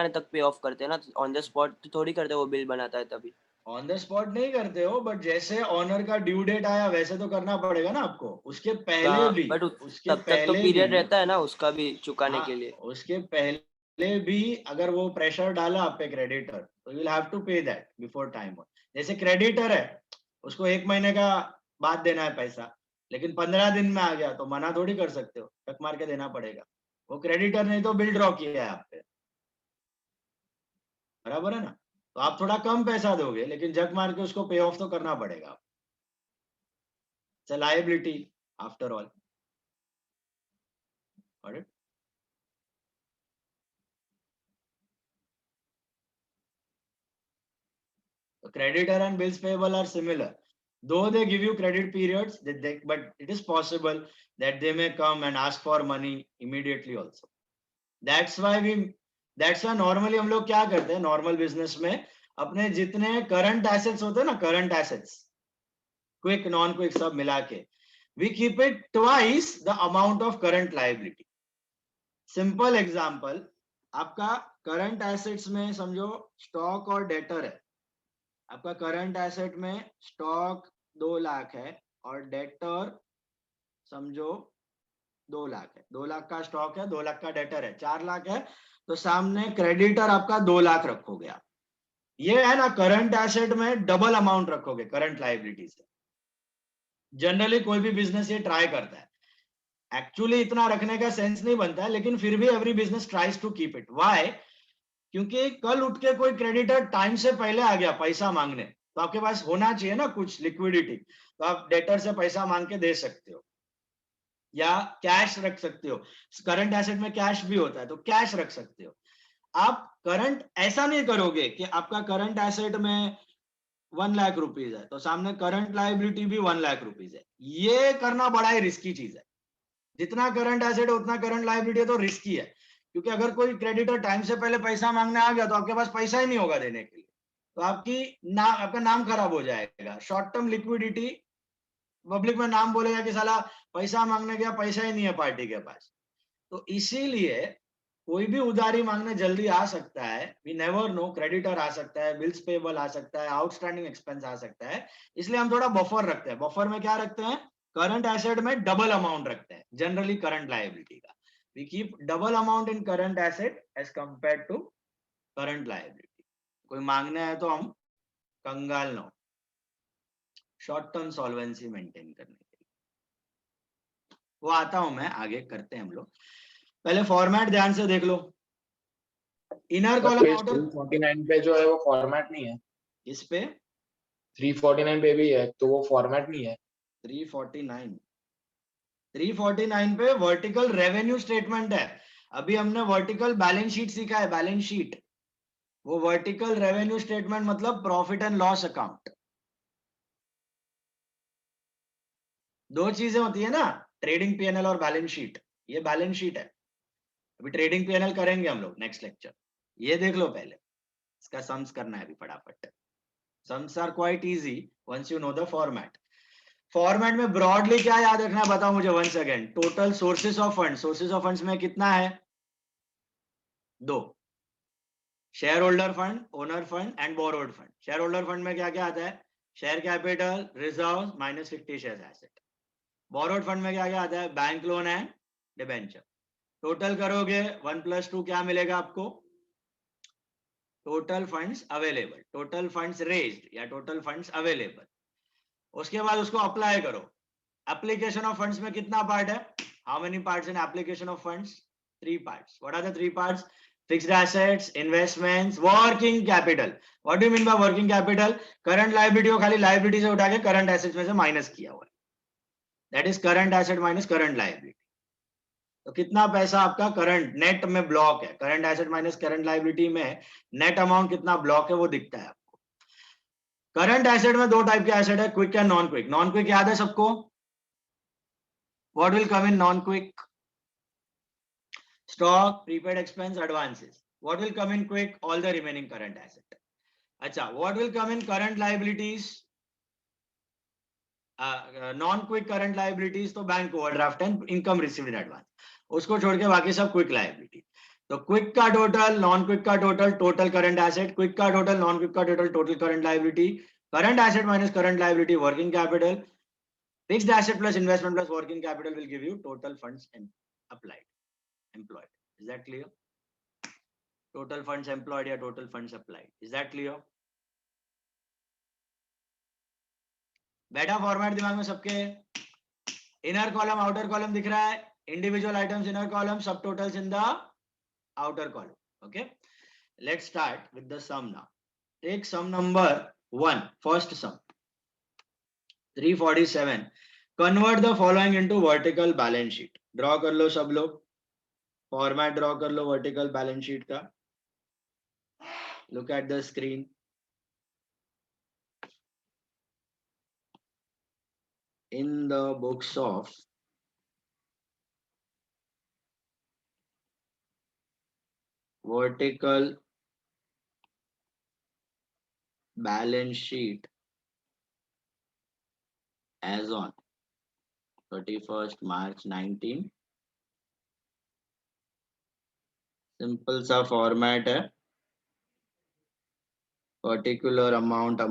तक पे ऑफ करते हैं ना, ऑन द स्पॉट थोड़ी करते, वो बिल बनाता है तभी. ऑन द स्पॉट नहीं करते हो, बट जैसे ऑनर का ड्यू डेट आया वैसे तो करना पड़ेगा ना आपको, उसके पहले भी. बट उसके तब तक तो पहले पीरियड भी रहता है ना उसका भी चुकाने हाँ, के लिए. उसके पहले भी अगर वो प्रेशर डाला आप पे क्रेडिटर, तो यू विल हैव टू पे दैट बिफोर टाइम. जैसे क्रेडिटर है, उसको 1 महीने का बाद देना है पैसा, लेकिन 15 दिन में आ गया तो मना थोड़ी कर सकते हो, टक मार के देना पड़ेगा. वो क्रेडिटर नहीं तो बिल ड्रॉ किया है आप पे, बराबर है ना? तो आप थोड़ा कम पैसा दोगे, लेकिन जग मार के उसको पे ऑफ तो करना पड़ेगा. It's a liability after all. Got it? Creditor and bills payable are similar. Though they give you credit periods, but it is possible that they may come and ask for money immediately also. That's why normally हम लोग क्या करते हैं नॉर्मल बिजनेस में, अपने जितने करंट एसेट्स होते हैं ना, current assets quick non quick सब मिला के, we keep it twice the amount of current liability. Simple example, आपका करंट एसेट्स में समझो स्टॉक और डेटर है. आपका करंट एसेट में स्टॉक 2 लाख है और डेटर समझो 2 लाख है. 2 लाख का स्टॉक है, 2 लाख का डेटर है, 4 लाख है. तो सामने क्रेडिटर आपका 2 लाख रखोगे आप. ये है ना करंट एसेट में डबल अमाउंट रखोगे करंट लायबिलिटी से. जनरली कोई भी बिजनेस ये ट्राई करता है. एक्चुअली इतना रखने का सेंस नहीं बनता है, लेकिन फिर भी every business tries to keep it. Why? क्योंकि कल उठ के कोई क्रेडिटर टाइम से पहले आ गया पैसा मांगने, तो आपके पास होना चाहिए ना कुछ लिक्विडिटी. तो आप डेटर से पैसा मांग के दे सकते हो, या कैश रख सकते हो. करंट एसेट में कैश भी होता है, तो कैश रख सकते हो. आप करंट ऐसा नहीं करोगे कि आपका करंट एसेट में 1 लाख रुपीज है तो सामने करंट लायबिलिटी भी 1 लाख रुपीज है. ये करना बड़ा ही रिस्की चीज है. जितना करंट एसेट है उतना करंट लायबिलिटी तो रिस्की है, क्योंकि अगर कोई क्रेडिटर टाइम से पहले पैसा मांगने आ गया तो आपके पास पैसा ही नहीं होगा देने के लिए. तो आपका नाम खराब हो जाएगा. शॉर्ट टर्म लिक्विडिटी, पब्लिक में नाम बोलेगा कि साला पैसा मांगने गया, पैसा ही नहीं है पार्टी के पास. तो इसीलिए कोई भी उधारी मांगने जल्दी आ सकता है. वी नेवर नो, क्रेडिटर आ सकता है, बिल्स पेबल आ सकता है, आउटस्टैंडिंग एक्सपेंस आ सकता है. इसलिए हम थोड़ा बफर रखते हैं. बफर में क्या रखते हैं? करंट एसेट में डबल अमाउंट रखते हैं, जनरली करंट लायबिलिटी का. We keep double amount in current asset as compare to current liability. कोई मांगने आए तो हम कंगाल ना हो, शॉर्ट टर्म सॉल्वेंसी मेंटेन करने के लिए. वो आता हूं मैं, आगे करते हैं हम लोग. पहले फॉर्मेट ध्यान से देख लो. इनर कॉलम आउटर 349 पे जो है वो फॉर्मेट नहीं है. इस पे 349 पे भी है तो वो फॉर्मेट नहीं है. 349 पे वर्टिकल रेवेन्यू स्टेटमेंट है. अभी हमने वर्टिकल बैलेंस शीट सीखा है. बैलेंस शीट, वो वर्टिकल रेवेन्यू स्टेटमेंट मतलब प्रॉफिट एंड लॉस अकाउंट. दो चीजें होती है ना, ट्रेडिंग पीएनएल और बैलेंस शीट. ये बैलेंस शीट है. अभी ट्रेडिंग पीएनएल करेंगे हम लोग नेक्स्ट लेक्चर. ये देख लो पहले, इसका सम्स करना है अभी फटाफट. Sums are quite easy once you know the format. Format में ब्रॉडली क्या याद रखना है बताओ मुझे once again. Total sources of fund. Sources of funds में कितना है? 2. Share holder fund, owner fund and borrowed fund. Share holder fund में क्या क्या आता है? Share capital, reserve minus fictitious asset. Borrowed fund में क्या क्या आता है? बैंक लोन है, डिबेंचर। टोटल करोगे 1 + 2 क्या मिलेगा आपको? Total funds available, total funds raised या टोटल फंड्स अवेलेबल। उसके बाद उसको अप्लाई करो। एप्लीकेशन ऑफ फंड्स में कितना पार्ट है? How many parts in application of funds? 3 parts. What are the 3 parts? Fixed assets, investments, working capital. What do you mean by working capital? Current liability को खाली liability से उठा के current assets में से minus किया हुआ है. That is current asset minus current liability. तो कितना पैसा आपका करंट नेट में ब्लॉक है? Current asset minus current liability में नेट अमाउंट कितना ब्लॉक है वो दिखता है आपको। करंट एसेट में 2 टाइप के एसेट है, quick and non quick. Non quick याद है सबको? What will come in non quick? Stock, prepaid expense, advances. What will come in quick? All the remaining current asset. अच्छा, what will come in current liabilities? Non quick current liabilities तो bank overdraft and income received in advance, उसको छोड़ के बाकी सब क्विक लाइबिलिटी। तो क्विक का टोटल, नॉन क्विक का total, total current asset. Quick का टोटल, नॉन क्विक का total, total current liability. Current asset minus current liability, working capital. Fixed asset plus investment plus working capital will give you total funds applied, employed. Is that clear? Total funds employed या total funds applied, is that clear? बैठा फॉर्मेट दिमाग में सबके? इनर कॉलम आउटर कॉलम दिख रहा है? इंडिविजुअल आइटम्स इनर कॉलम, सब totals in the outer column. Okay, let's start with the sum now. Take sum number 1, first sum 347. Convert the following into vertical balance sheet. Draw कर लो सब लोग, फॉर्मेट ड्रॉ कर लो वर्टिकल बैलेंस शीट का। Look at the screen. In the books of vertical balance sheet as on 31st March 19, simple सा फॉर्मेट है, particular amount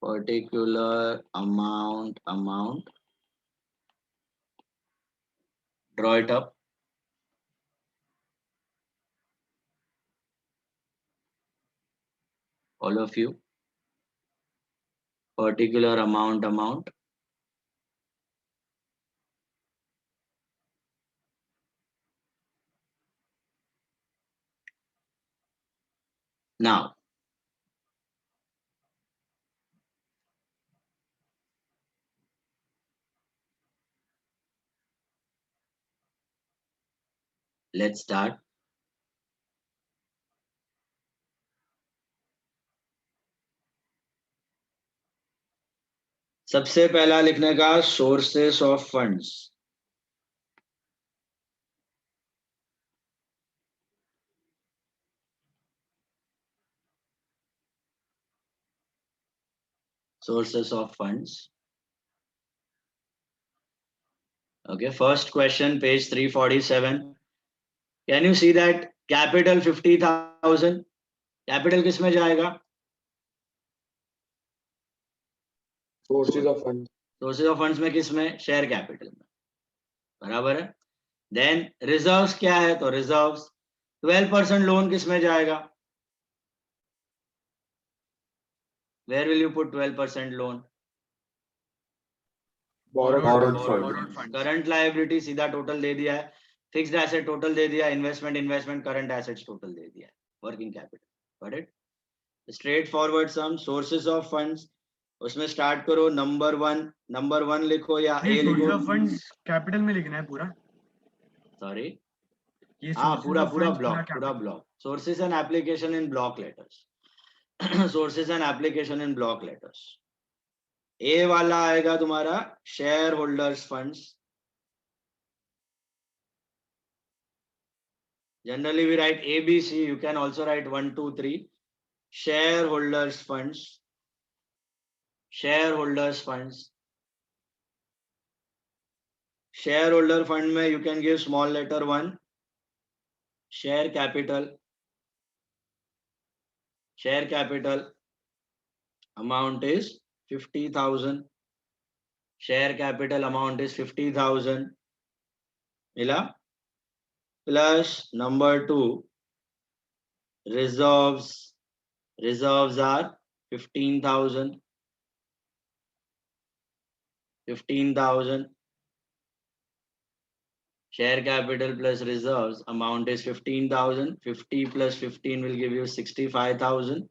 particular amount, draw it up. All of you, particular amount. Now, let's start. सबसे पहला लिखने का sources of funds. Sources of funds. Okay, first question, page 347. Can you see that capital 50,000? Capital किस में जाएगा? Sources of fund, sources of funds में किस में? शेयर कैपिटल में, बराबर है। देन रिजर्व्स क्या है? तो रिजर्व्स 12% लोन किस में जाएगा? Where will you put 12% loan? borrowed fund, current liability सीधा टोटल दे दिया है, फिक्स्ड एसेट टोटल दे दिया, इन्वेस्टमेंट करंट एसेट्स टोटल दे दिया, working capital. Got it? Straightforward sum, sources of funds, उसमें स्टार्ट करो नंबर वन लिखो या ए लिखो। फंड्स कैपिटल में लिखना है पूरा? सॉरी, ये हाँ पूरा sources of funds block. Sources and application in block letters. Sources and application in block letters. A वाला आएगा तुम्हारा share holders funds. Generally we write ABC, you can also write 1, 2, 3. Shareholders funds. Shareholder fund में you can give small letter 1. Share capital. amount is 50,000. Share capital amount is 50,000. Mila? Plus number 2, reserves. Reserves are 15,000. 15,000. Share capital plus reserves amount is 15,000. 50 plus 15 will give you 65,000.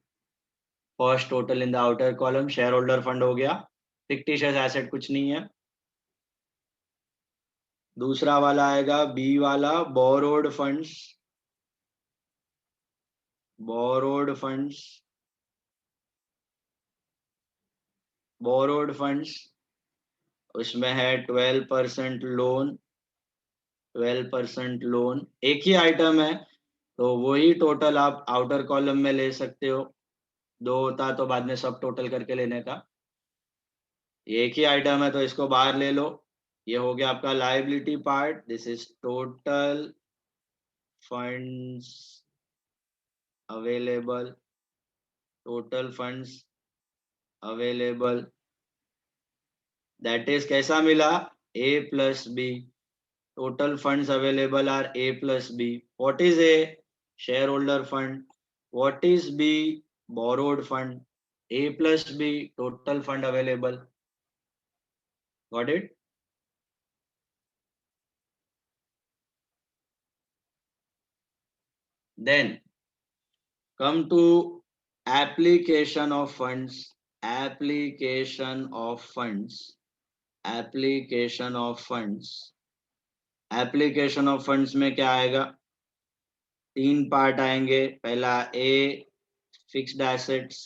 First total in the outer column. Shareholder fund हो गया. Fictitious asset कुछ नहीं है. दूसरा वाला आएगा बी वाला, borrowed funds. Borrowed funds. Borrowed funds. उसमें है 12% लोन. 12% लोन एक ही आइटम है तो वही टोटल आप आउटर कॉलम में ले सकते हो. दो होता तो बाद में सब टोटल करके लेने का. एक ही आइटम है तो इसको बाहर ले लो. ये हो गया आपका liability part. This is total funds available. Total funds available that is कैसा मिला A plus B. Total funds available are A plus B. What is A? Shareholder fund. What is B? Borrowed fund. A plus B, total fund available. Got it? Then come to application of funds. Application of funds. Application of funds. Application of funds में क्या आएगा? 3 पार्ट आएंगे. पहला A फिक्स्ड एसेट्स.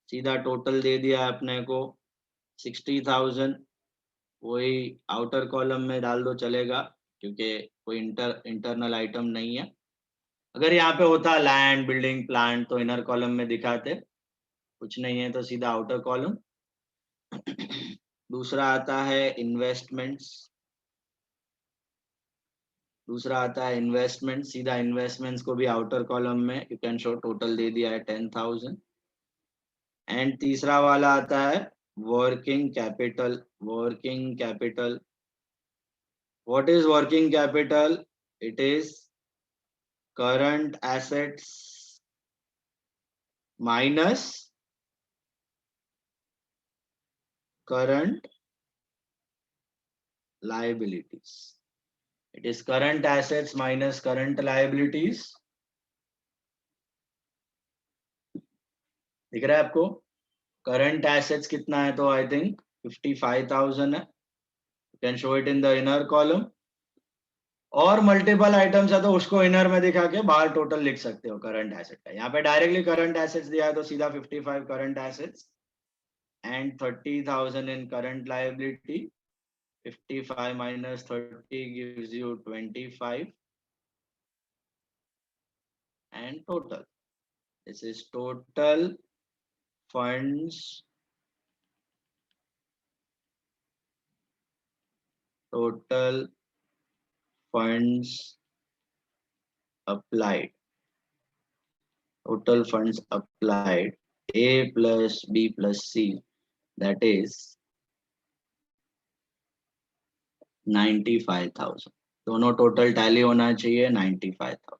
सीधा टोटल दे दिया अपने को 60,000. वही आउटर कॉलम में डाल दो चलेगा क्योंकि कोई इंटरनल आइटम नहीं है. अगर यहाँ पे होता लैंड बिल्डिंग प्लांट तो इनर कॉलम में दिखाते. कुछ नहीं है तो सीधा आउटर कॉलम. दूसरा आता है इन्वेस्टमेंट्स. सीधा इन्वेस्टमेंट्स को भी आउटर कॉलम में यू कैन शो टोटल दे दिया है 10,000. एंड तीसरा वाला आता है working capital. What is working capital? It is current assets minus current liabilities. It is current assets minus current liabilities. दिख रहा है आपको? Current assets कितना है तो I think 55,000 है. You can show it in the inner column. और मल्टीपल आइटम्स है तो उसको इनर में दिखा के बाहर टोटल लिख सकते हो करंट एसेट का. यहाँ पे डायरेक्टली करंट एसेट्स दिया है तो सीधा 55 current assets and 30,000 in current liability. 55 minus 30 gives you 25 and total. This is total funds. Total funds applied. Total funds applied. A plus B plus C. That is 95,000. दोनों टोटल टैली होना चाहिए 95,000.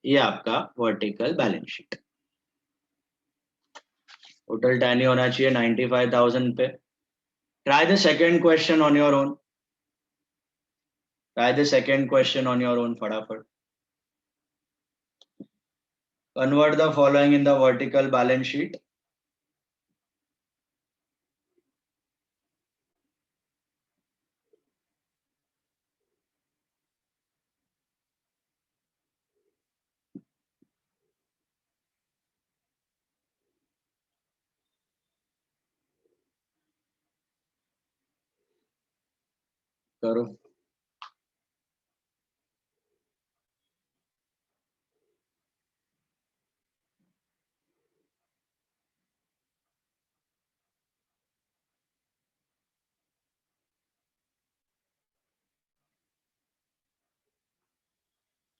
ये आपका vertical balance sheet. Total tally होना चाहिए 95,000 पे. Try the second question on your own. फटाफट. Convert the following in the vertical balance sheet. करो.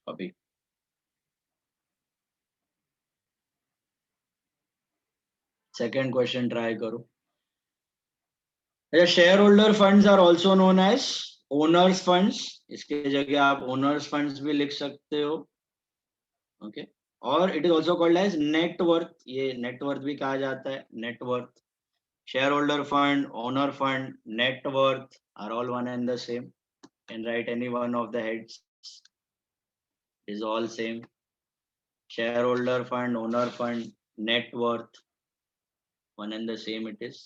अभी सेकेंड क्वेश्चन ट्राई करो. Shareholder funds are also known as owners funds. इसके जगह आप ओनर्स फंड्स भी लिख सकते हो. ओके. और it is also called as net worth. ये नेटवर्थ भी कहा जाता है. Net worth, share holder fund, owner fund, net worth are all one and the same. Can write any one of the heads. Is all same. Shareholder fund, owner fund, net worth, one and the same it is.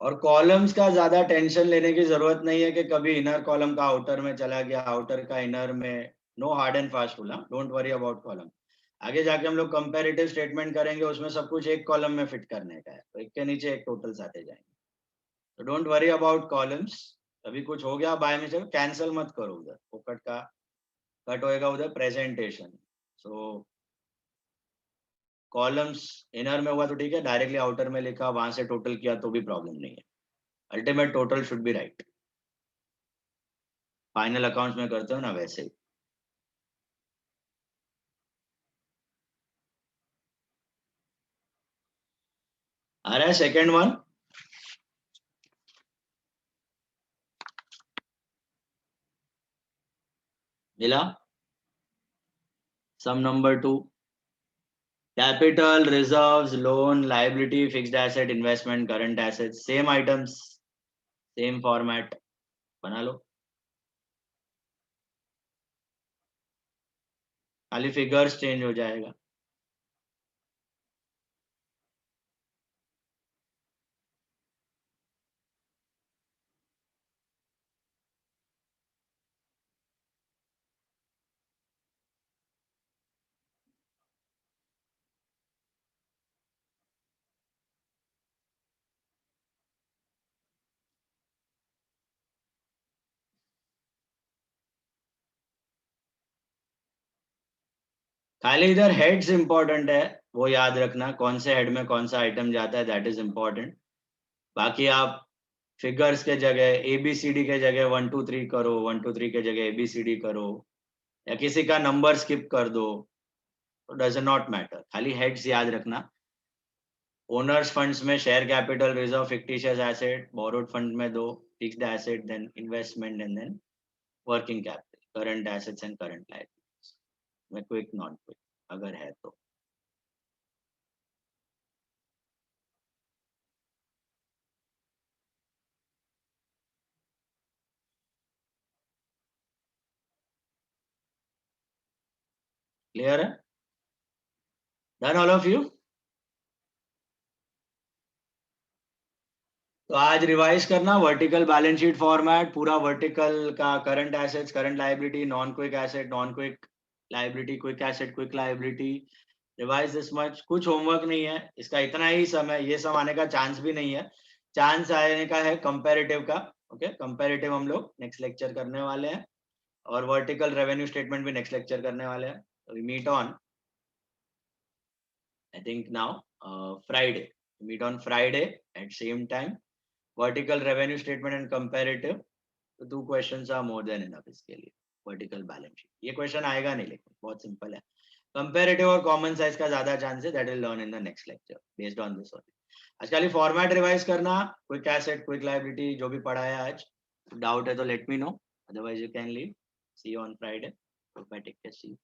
और कॉलम्स का ज्यादा टेंशन लेने की जरूरत नहीं है कि कभी इनर कॉलम का आउटर में चला गया, आउटर का इनर में. No hard and fast rule. Don't worry about column. आगे जाके हम लोग कंपैरेटिव स्टेटमेंट करेंगे, उसमें सब कुछ एक कॉलम में फिट करने का है, तो एक के नीचे एक टोटल्स आते जाएंगे. तो डोंट वरी अबाउट कॉलम्स. अभी कुछ हो गया बाय मिस्टेक, कैंसिल मत करो. उधर फोकट का कट होएगा उधर प्रेजेंटेशन. सो कॉलम्स इनर में हुआ तो ठीक है, डायरेक्टली आउटर में लिखा, वहां से टोटल किया तो भी प्रॉब्लम नहीं है. Ultimate total should be right. Final accounts में करते हो ना वैसे ही. आ रहा है सेकेंड वन. मिला. Sum number 2. Capital, reserves, loan, liability, fixed asset, investment, current asset. Same items, same format. बना लो. खाली फिगर्स चेंज हो जाएगा. खाली इधर हेड्स इंपॉर्टेंट है, वो याद रखना. कौन से हेड में कौन सा आइटम जाता है, दैट इज इंपॉर्टेंट. बाकी आप फिगर्स के जगह ABCD के जगह 1 2 3 करो, 1 2 3 के जगह ABCD करो, या किसी का नंबर स्किप कर दो, तो डज नॉट मैटर. खाली हेड्स याद रखना. ओनर्स फंड्स में share capital, reserve, fictitious asset. Borrowed fund में 2, fixed asset, then investment, and then working capital, current assets and current liabilities. में क्विक नॉन क्विक अगर है तो. क्लियर है? Done all of you? तो आज रिवाइज करना. वर्टिकल बैलेंस शीट फॉर्मेट पूरा. वर्टिकल का current assets, current liability, non quick asset, non quick liability, quick asset, quick liability. Revise this much. कुछ होमवर्क नहीं है इसका. इतना ही समय, ये सब आने का चांस भी नहीं है. चांस आने का है कंपैरेटिव का. ओके, कंपैरेटिव हम लोग नेक्स्ट लेक्चर करने वाले हैं, और वर्टिकल रेवेन्यू स्टेटमेंट भी नेक्स्ट लेक्चर करने वाले हैं. We meet on, I think now, Friday. Meet on Friday at same time. Vertical revenue statement and comparative. तो 2 questions are more than enough इसके लिए. वर्टिकल बैलेंस शीट ये क्वेश्चन आएगा नहीं, लेकिन बहुत सिंपल है. कंपैरेटिव और कॉमन साइज का ज्यादा चांस है. That will learn in the next lecture based on this only. आज खाली फॉर्मेट रिवाइज करना. क्विक एसेट, क्विक लायबिलिटी जो भी पढ़ा है आज. डाउट है तो let me know, otherwise you can leave. See you on Friday. Take care. See you.